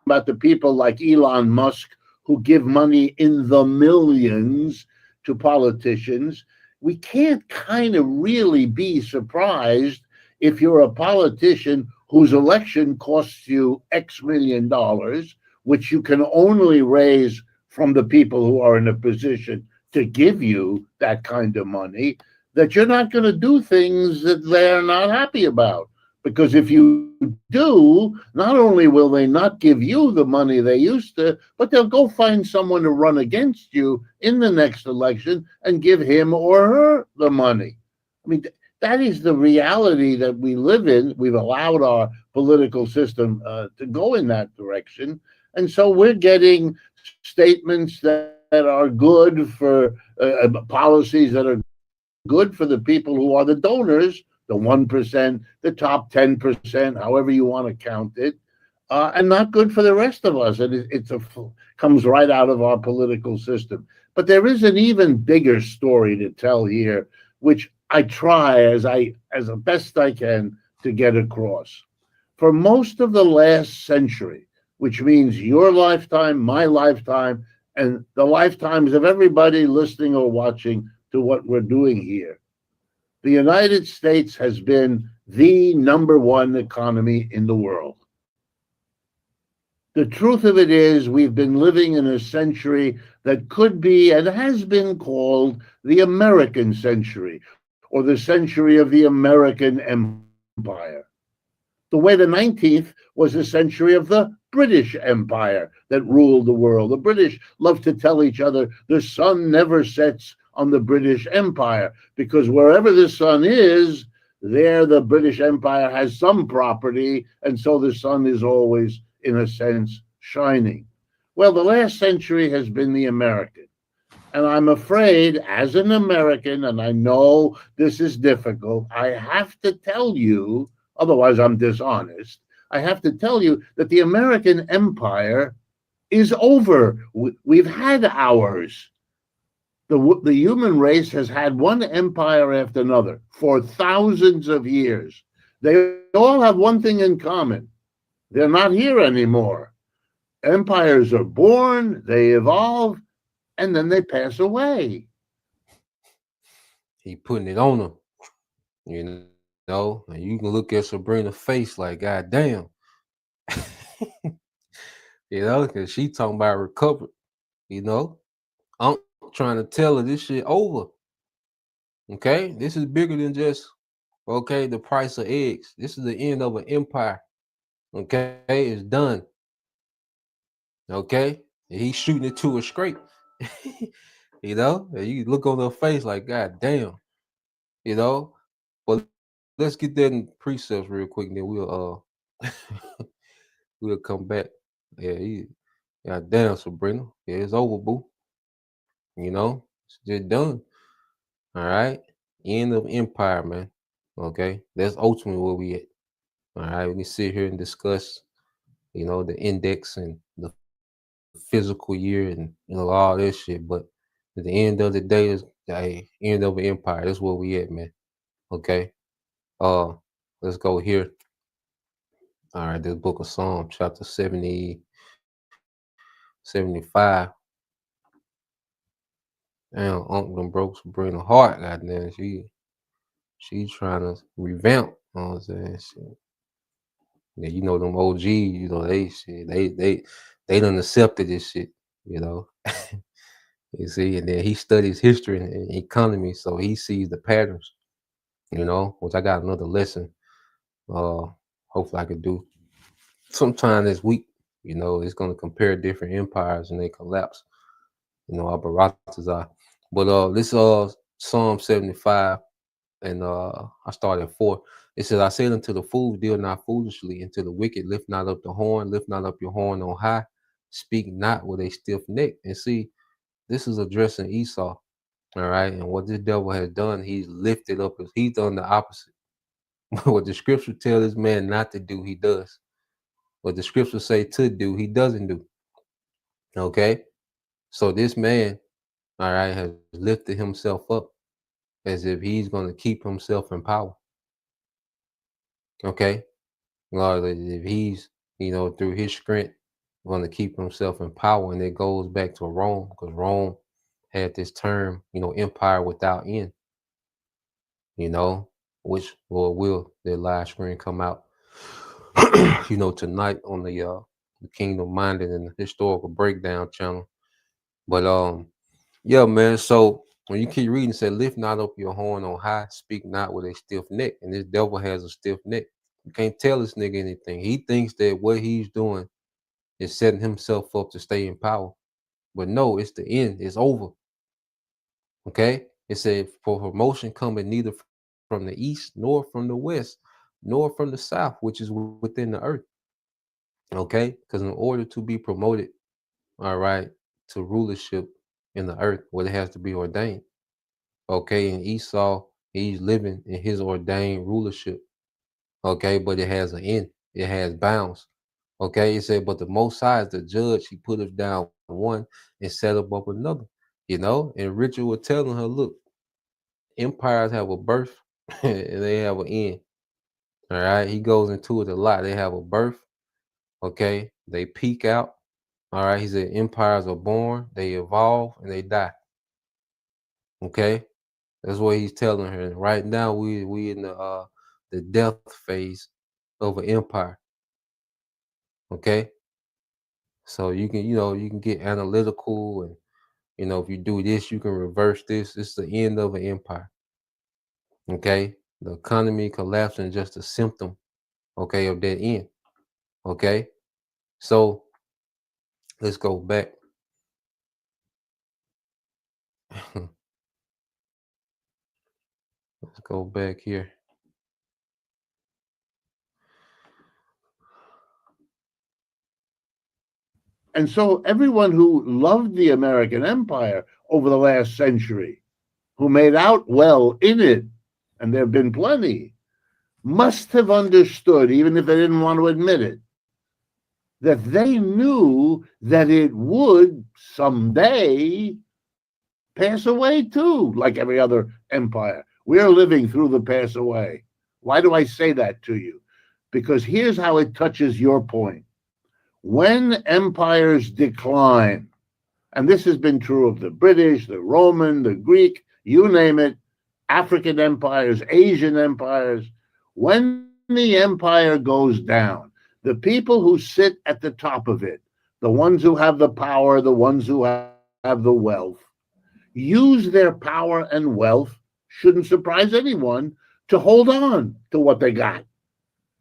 About the people like Elon Musk who give money in the millions to politicians, we can't kind of really be surprised if you're a politician whose election costs you X million dollars, which you can only raise from the people who are in a position to give you that kind of money, that you're not going to do things that they're not happy about. Because if you do, not only will they not give you the money they used to, but they'll go find someone to run against you in the next election and give him or her the money. I mean, that is the reality that we live in. We've allowed our political system to go in that direction. And so we're getting statements that are good for policies that are good for the people who are the donors, the 1%, the top 10%, however you want to count it, and not good for the rest of us. And comes right out of our political system. But there is an even bigger story to tell here, which I try as best I can to get across. For most of the last century, which means your lifetime, my lifetime, and the lifetimes of everybody listening or watching to what we're doing here, the United States has been the number one economy in the world. The truth of it is, we've been living in a century that could be and has been called the American century, or the century of the American Empire. The way the 19th was a century of the British Empire that ruled the world. The British love to tell each other the sun never sets on the British Empire, because wherever the sun is, there the British Empire has some property, and so the sun is always, in a sense, shining. Well, the last century has been the American. And I'm afraid, as an American, and I know this is difficult, I have to tell you, otherwise I'm dishonest, I have to tell you that the American empire is over. We've had ours. The human race has had one empire after another for thousands of years. They all have one thing in common. They're not here anymore. Empires are born, they evolve, and then they pass away. He putting it on them, you know, and you can look at Sabrina's face like, God damn. You know, because she talking about recovery, you know. I'm trying to tell her this shit over. Okay, this is bigger than just the price of eggs. This is the end of an empire. Okay, it's done. Okay, and he's shooting it to her straight. You know, and you look on her face like, God damn, you know. But let's get that in precepts real quick, and then we'll come back. Yeah, God damn, Sabrina. Yeah, it's over, boo. You know, it's just done. All right. End of empire, man. Okay. That's ultimately where we at. All right. We can sit here and discuss, the index and the physical year and all this shit. But at the end of the day, is the end of an empire. That's where we at, man. Okay. Uh let's go here. All right, this book of Psalms, chapter 75. Damn, Uncle done broke Sabrina heart, goddamn. She trying to revamp. You know what I'm saying? Yeah, them OG, they done accepted this shit, you know. You see, and then he studies history and economy, so he sees the patterns, which I got another lesson. Uh Hopefully I could do sometime this week. It's gonna compare different empires and they collapse. Our Baratas are. But this Psalm 75, and I started at 4. It says, I said unto the fools, deal not foolishly, and to the wicked, lift not up the horn, lift not up your horn on high, speak not with a stiff neck. And see, this is addressing Esau. All right. And what this devil has done, he's lifted up he's done the opposite. What the scripture tells this man not to do, he does. What the scripture say to do, he doesn't do. Okay. So this man, all right, has lifted himself up as if he's going to keep himself in power. Okay. Lord, if he's, through his strength, going to keep himself in power. And it goes back to Rome, because Rome had this term, empire without end, which, Lord will, their live screen come out, tonight on the Kingdom Minded and Historical Breakdown channel. But yeah, man. So when you keep reading, it said, lift not up your horn on high, speak not with a stiff neck. And this devil has a stiff neck. You can't tell this nigga anything. He thinks that what he's doing is setting himself up to stay in power. But no, it's the end. It's over. Okay? It said, for promotion coming neither from the east, nor from the west, nor from the south, which is within the earth. Okay? Because in order to be promoted, all right, to rulership in the earth, well, it has to be ordained. Okay? And Esau, he's living in his ordained rulership. Okay? But it has an end. It has bounds. Okay? It said, but the Most High is the judge. He put us down one and set up another. And Richard was telling her, look, empires have a birth and they have an end. All right? He goes into it a lot. They have a birth. Okay? They peak out. All right? He said, empires are born, they evolve, and they die. Okay? That's what he's telling her. And right now, we in the death phase of an empire. Okay? So you can get analytical, and if you do this, you can reverse this. It's the end of an empire. Okay? The economy collapsing is just a symptom, okay, of that end. Okay? So let's go back. Let's go back here. And so everyone who loved the American empire over the last century, who made out well in it, and there have been plenty, must have understood, even if they didn't want to admit it, that they knew that it would someday pass away too, like every other empire. We're living through the pass away. Why do I say that to you? Because here's how it touches your point. When empires decline, and this has been true of the British, the Roman, the Greek, you name it, African empires, Asian empires, when the empire goes down, the people who sit at the top of it, the ones who have the power, the ones who have the wealth, use their power and wealth, shouldn't surprise anyone, to hold on to what they got,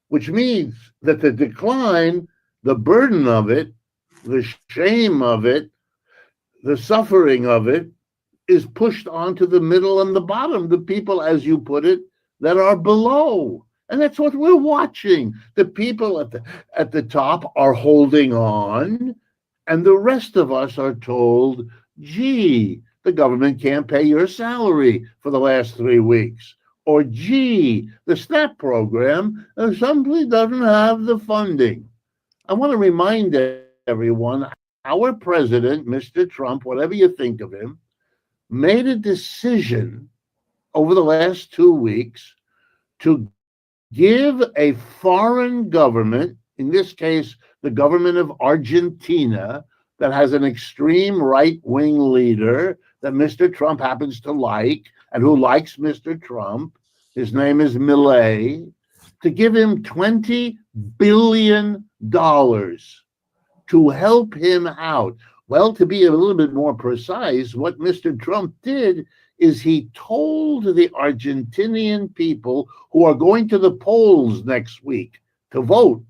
which means that the decline, the burden of it, the shame of it, the suffering of it, is pushed onto the middle and the bottom, the people, as you put it, that are below. And that's what we're watching. The people at the top are holding on, and the rest of us are told, gee, the government can't pay your salary for the last 3 weeks. Or, gee, the SNAP program simply doesn't have the funding. I want to remind everyone our president, Mr. Trump, whatever you think of him, made a decision over the last 2 weeks to give a foreign government, in this case, the government of Argentina, that has an extreme right wing leader that Mr. Trump happens to like and who likes Mr. Trump. His name is Milei, to give him $20 billion to help him out. Well, to be a little bit more precise, what Mr. Trump did is he told the Argentinian people who are going to the polls next week to vote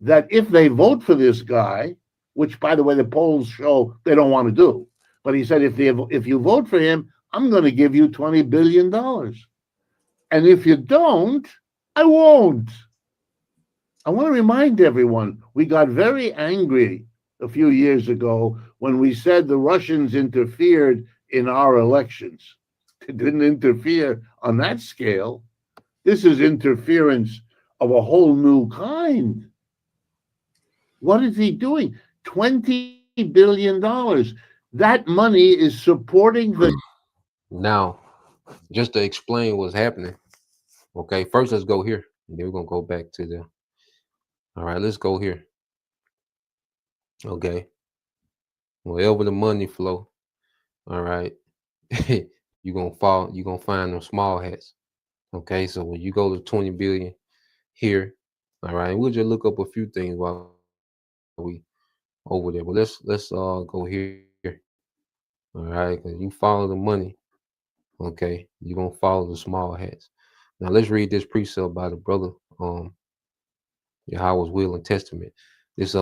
that if they vote for this guy, which, by the way, the polls show they don't want to do, but he said, if you vote for him, I'm going to give you $20 billion. And if you don't, I won't. I want to remind everyone, we got very angry a few years ago when we said the Russians interfered in our elections. They didn't interfere on that scale. This is interference of a whole new kind. What is he doing? $20 billion. That money is supporting the. Now, just to explain what's happening. Okay, first let's go here. And then we're gonna go back to the. All right, let's go here. Okay, wherever the money flow, all right, you're gonna find them small hats. Okay, so when you go to 20 billion here, all right, we'll just look up a few things while we over there. But let's go here. All right, because you follow the money, okay, you're gonna follow the small hats. Now let's read this precept by the brother Yahweh's will and testament. This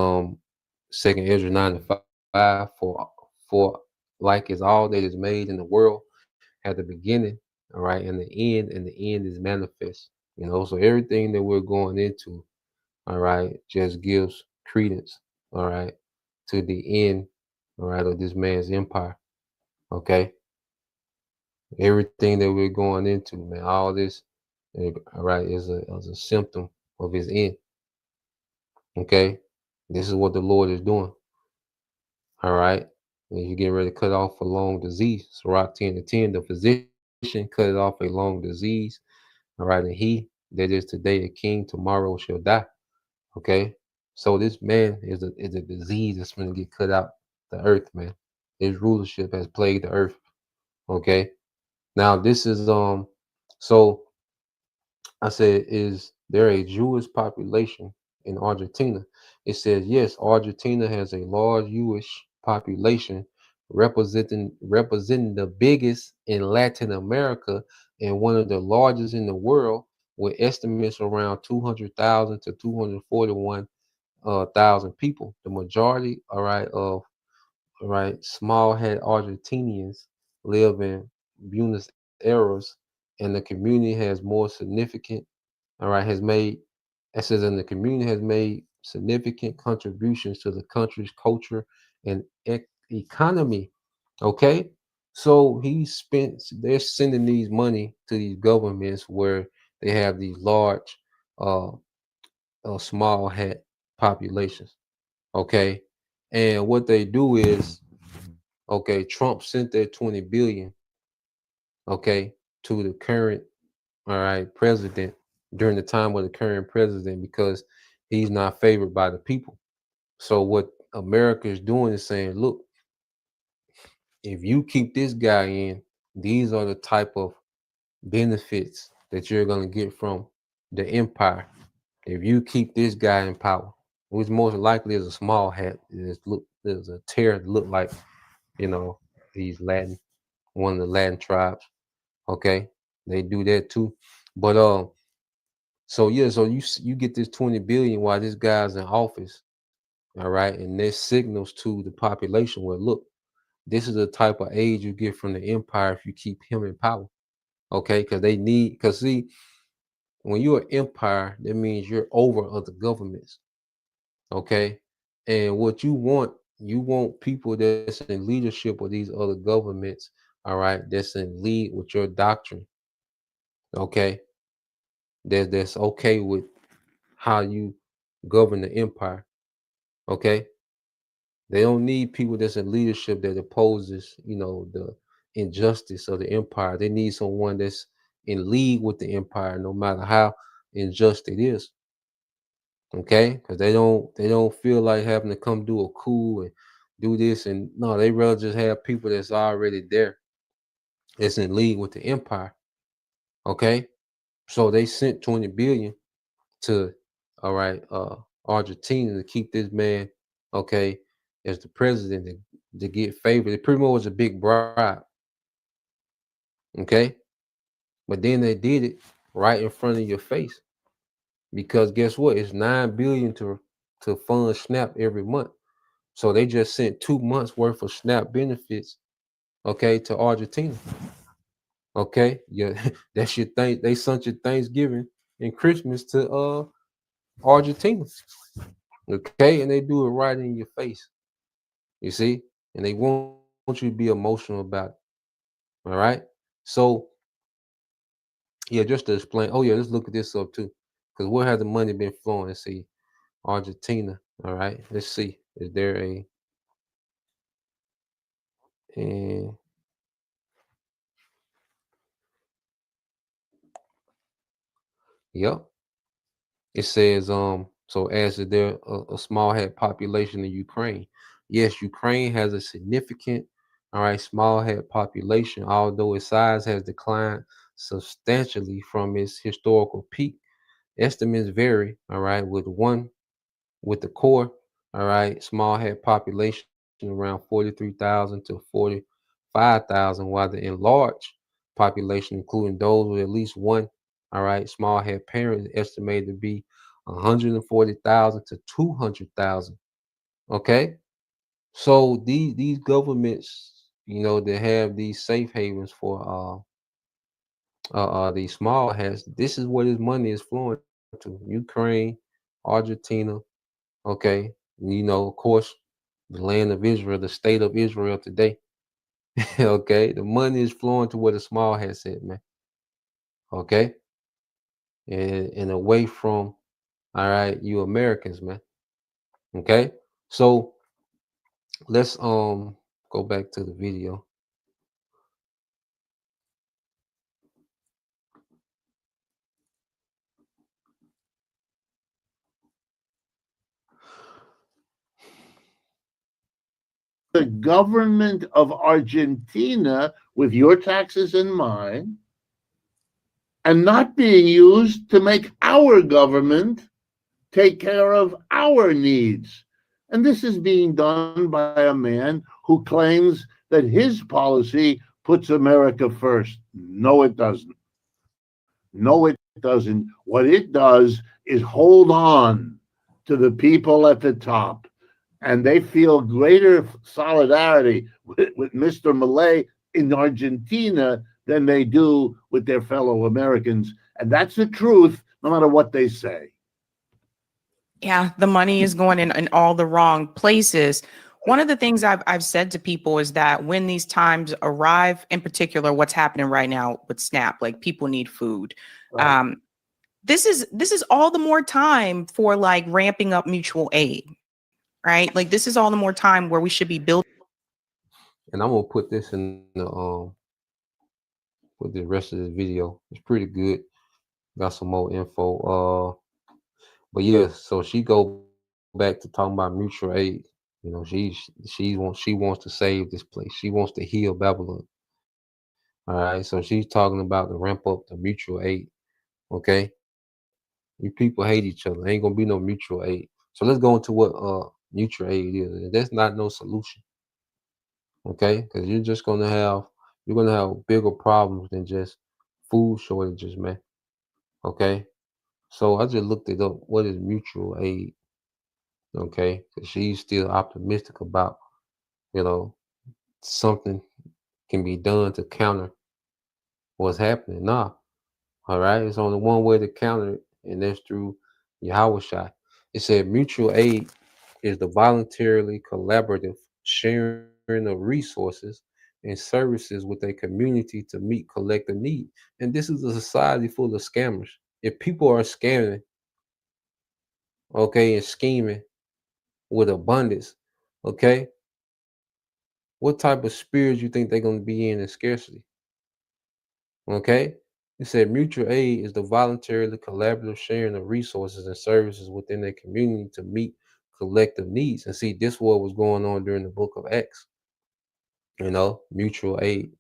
second Ezra 9 and 5, for like as all that is made in the world at the beginning, all right, and the end is manifest. You know, so everything that we're going into, all right, just gives credence, all right, to the end, all right, of this man's empire. Okay. Everything that we're going into, man, all this, all right, is a symptom of his end. Okay. This is what the Lord is doing. All right. And you get ready to cut off a long disease. Sirach 10 to 10, the physician cut off a long disease. All right. And he that is today a king, tomorrow shall die. Okay. So this man is a disease that's going to get cut out the earth, man. His rulership has plagued the earth. Okay. Now this is so I said, is there a Jewish population in Argentina? It says yes, Argentina has a large Jewish population representing the biggest in Latin America and one of the largest in the world, with estimates around 200,000 to 241,000 people. The majority, all right, of all right, small head Argentinians live in Buenos Aires, and the community has more significant, all right, has made, it says, and the community has made significant contributions to the country's culture and economy. Okay. So they're sending these money to these governments where they have these large, uh, small hat populations. Okay. And what they do is, okay, Trump sent that 20 billion, okay, to the current, all right, president during the time of the current president because he's not favored by the people. So what America is doing is saying, look, if you keep this guy in, these are the type of benefits that you're going to get from the empire. If you keep this guy in power, which most likely is a small hat, there's a tear that look like, you know, these Latin, one of the Latin tribes. Okay, they do that too. But so yeah, so you get this 20 billion while this guy's in office, All right, and this signals to the population, well, look, this is the type of aid you get from the empire if you keep him in power. Okay, because they need, because see, when you're an empire, that means you're over other governments. Okay, and what you want people that's in leadership of these other governments. All right, that's in lead with your doctrine. Okay, that's okay with how you govern the empire. Okay, they don't need people that's in leadership that opposes, the injustice of the empire. They need someone that's in league with the empire, no matter how unjust it is. Okay, because they don't feel like having to come do a coup and do this, and no, they rather just have people that's already there, that's in league with the empire. Okay, so they sent 20 billion to, all right, Argentina to keep this man, okay, as the president, to get favored. It pretty much was a big bribe. Okay, but then they did it right in front of your face, because guess what? It's 9 billion to fund SNAP every month. So they just sent 2 months worth of SNAP benefits, okay, to Argentina. Okay, yeah, that's your thing. They sent your Thanksgiving and Christmas to Argentina. Okay, and they do it right in your face. You see, and they want you to be emotional about it. All right. So yeah, just to explain. Oh yeah, let's look at this up too, because where has the money been flowing? Let's see, Argentina. All right, let's see. Is there a and yep. It says, so as is there a small head population in Ukraine? Yes, Ukraine has a significant, all right, small head population, although its size has declined substantially from its historical peak. Estimates vary, all right, with the core, all right, small head population around 43,000 to 45,000, while the enlarged population, including those with at least one, all right, small head parent, is estimated to be 140,000 to 200,000. Okay, so these governments, that have these safe havens for these small heads, this is where this money is flowing to: Ukraine, Argentina. Okay. Of course, the land of Israel, the state of Israel today. Okay. The money is flowing to where the small hat said, man. Okay. And away from, all right, you Americans, man. Okay. So let's go back to the video. The government of Argentina, with your taxes in mind, and not being used to make our government take care of our needs. And this is being done by a man who claims that his policy puts America first. No, it doesn't. No, it doesn't. What it does is hold on to the people at the top, and they feel greater solidarity with Mr. Malay in Argentina than they do with their fellow Americans. And that's the truth, no matter what they say. Yeah, the money is going in all the wrong places. One of the things I've said to people is that when these times arrive, in particular, what's happening right now with SNAP, like people need food. Right. This is all the more time for like ramping up mutual aid, right? Like this is all the more time where we should be building. And I'm gonna put this in the with the rest of the video. It's pretty good. Got some more info. But yeah, so she go back to talking about mutual aid. She wants to save this place. She wants to heal Babylon. All right. So she's talking about the ramp up the mutual aid. Okay. You people hate each other. Ain't gonna be no mutual aid. So let's go into what mutual aid is. And that's not no solution. Okay, because you're gonna have bigger problems than just food shortages, man. Okay. So I just looked it up. What is mutual aid? Okay, 'cause she's still optimistic about, you know, something can be done to counter what's happening. Nah, all right, it's only one way to counter it, and that's through Yahweh. It said mutual aid is the voluntarily collaborative sharing of resources and services with a community to meet collective need. And this is a society full of scammers. If people are scamming, okay, and scheming with abundance, okay, what type of spirit you think they're going to be in scarcity? Okay. It said mutual aid is the voluntarily collaborative sharing of resources and services within a community to meet collective needs. And see, this what was going on during the book of Acts, mutual aid,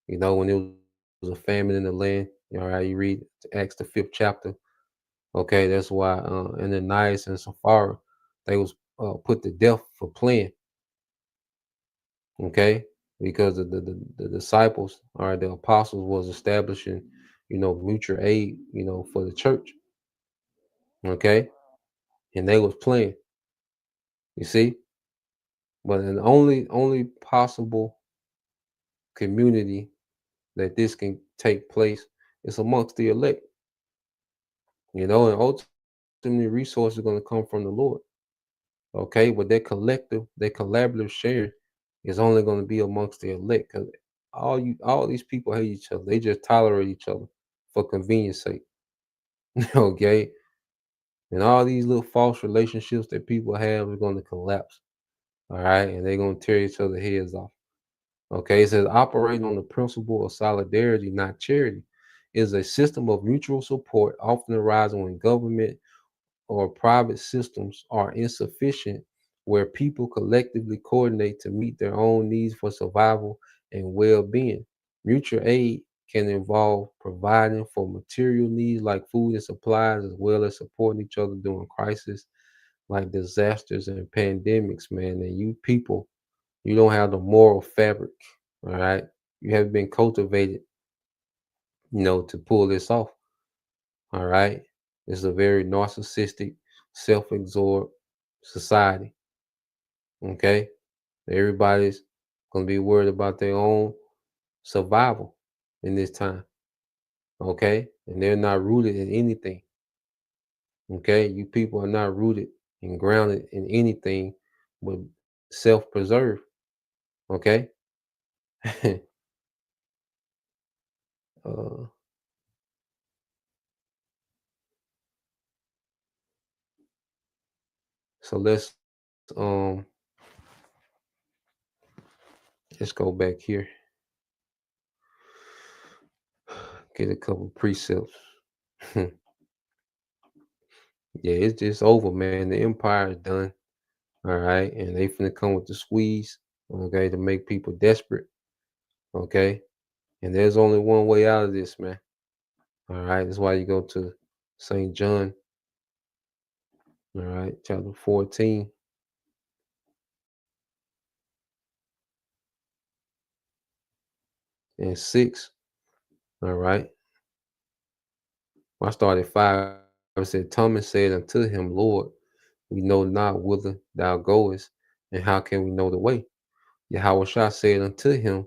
when it was a famine in the land. All right, you read Acts the 5th chapter. Okay, that's why Ananias and Sapphira, they was put to death for playing. Okay, because the disciples or the apostles was establishing, mutual aid, for the church. Okay, and they was playing. You see, but an only possible community that this can take place is amongst the elect. And ultimately resources are going to come from the Lord. Okay, but their collaborative sharing is only going to be amongst the elect, because all these people hate each other. They just tolerate each other for convenience sake. Okay, and all these little false relationships that people have are going to collapse. All right, and they're going to tear each other heads off. Okay, it says operating on the principle of solidarity, not charity, is a system of mutual support often arising when government or private systems are insufficient, where people collectively coordinate to meet their own needs for survival and well-being. Mutual aid can involve providing for material needs like food and supplies, as well as supporting each other during crises like disasters and pandemics, man. And you people, you don't have the moral fabric, all right? You haven't been cultivated, to pull this off, all right? It's a very narcissistic, self-absorbed society, okay? Everybody's going to be worried about their own survival in this time, okay? And they're not rooted in anything, okay? You people are not rooted and grounded in anything but self-preserve, okay? uh, so um let's go back here, get a couple precepts. Yeah, it's just over, man. The empire is done. All right, and they finna come with the squeeze, okay, to make people desperate, okay. And there's only one way out of this, man. All right, that's why you go to St. John, all right, chapter 14 and 6. All right, I started 5. It said, Thomas said unto him, Lord, we know not whither thou goest, and how can we know the way? Yahweh Shah said unto him,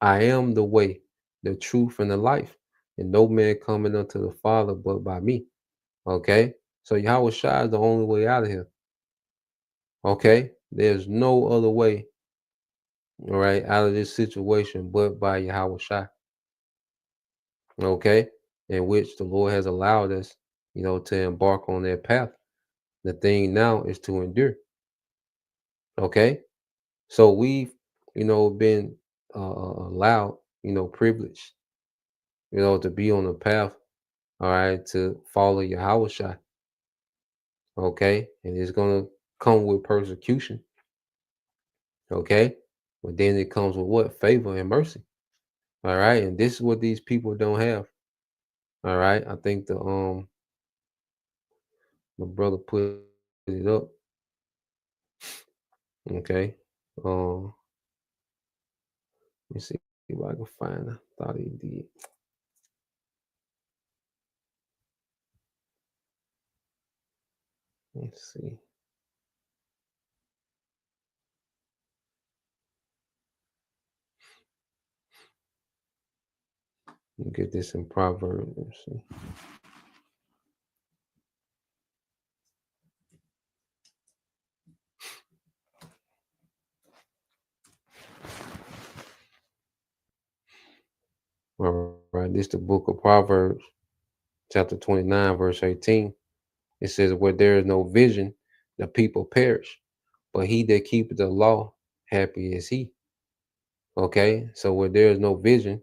I am the way, the truth, and the life, and no man coming unto the Father but by me. Okay, so Yahweh Shah is the only way out of here. Okay, there's no other way, all right, out of this situation but by Yahweh Shah. Okay, in which the Lord has allowed us, to embark on that path. The thing now is to endure. Okay, so we've, been allowed, privileged, to be on the path, all right, to follow Yahweh Shah. Okay, and it's gonna come with persecution. Okay, but then it comes with what? Favor and mercy. All right, and this is what these people don't have. All right, I think the brother put it up. Okay, let me see if I can find. I thought he did. Let's see. Let me get this in Proverbs. Let's see. All right, this is the book of Proverbs, chapter 29, verse 18. It says, where there is no vision, the people perish, but he that keepeth the law, happy is he. Okay, so where there is no vision,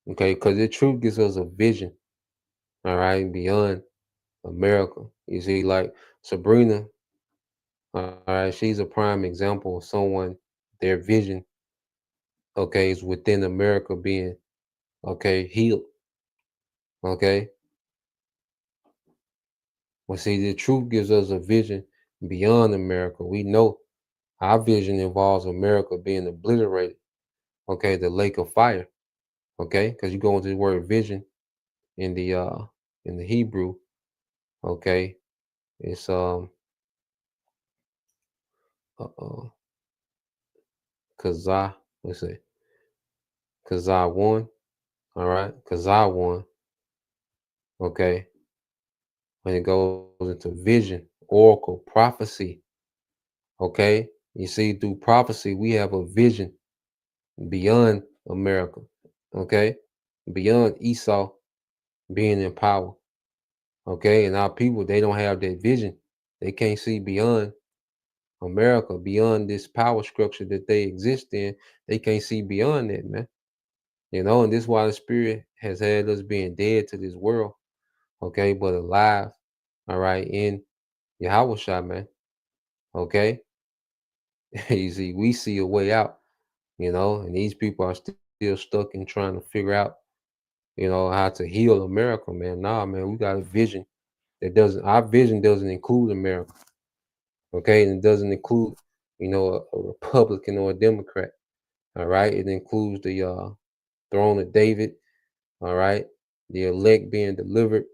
okay, because the truth gives us a vision, all right, beyond America. You see, like Sabrina, all right, she's a prime example of someone, their vision, okay, is within America being, okay, healed, okay. Well, see, the truth gives us a vision beyond America. We know our vision involves America being obliterated, okay, the lake of fire, okay, because you go into the word vision in the Hebrew, okay, it's uh kazah, let's say kazah one, all right, kazah one, okay, when it goes into vision, oracle, prophecy, okay, you see, through prophecy we have a vision beyond America, okay, beyond Esau being in power, okay, and our people, they don't have that vision. They can't see beyond America, beyond this power structure that they exist in. They can't see beyond that, man. You know, and this is why the spirit has had us being dead to this world, okay, but alive, all right, in Yahweh, man. Okay. You see, we see a way out, you know, and these people are still stuck in trying to figure out, you know, how to heal America, man. Nah, man, we got a vision that doesn't, our vision doesn't include America, okay, and it doesn't include, you know, a Republican or a Democrat, all right. It includes the throne of David, all right, the elect being delivered,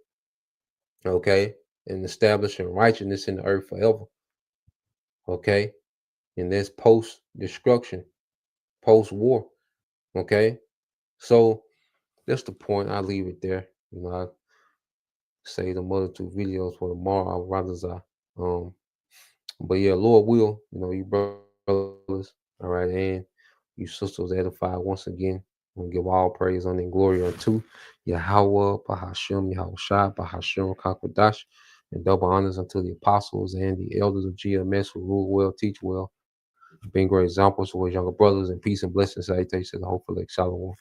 okay, and establishing righteousness in the earth forever, okay, and that's post destruction, post war, okay. So that's the point. I leave it there. You know, I say the other two videos for tomorrow. I'd rather um, but yeah, Lord will, you know, you brothers, all right, and you sisters edified once again. We give all praise, honor, and glory unto Yahweh, Bahashem, Yahweh Shai, Bahashem, Kakwadash, and double honors unto the apostles and the elders of GMS who rule well, teach well, being great examples for his younger brothers, and peace and blessings, salutations, and hopefully, shalom.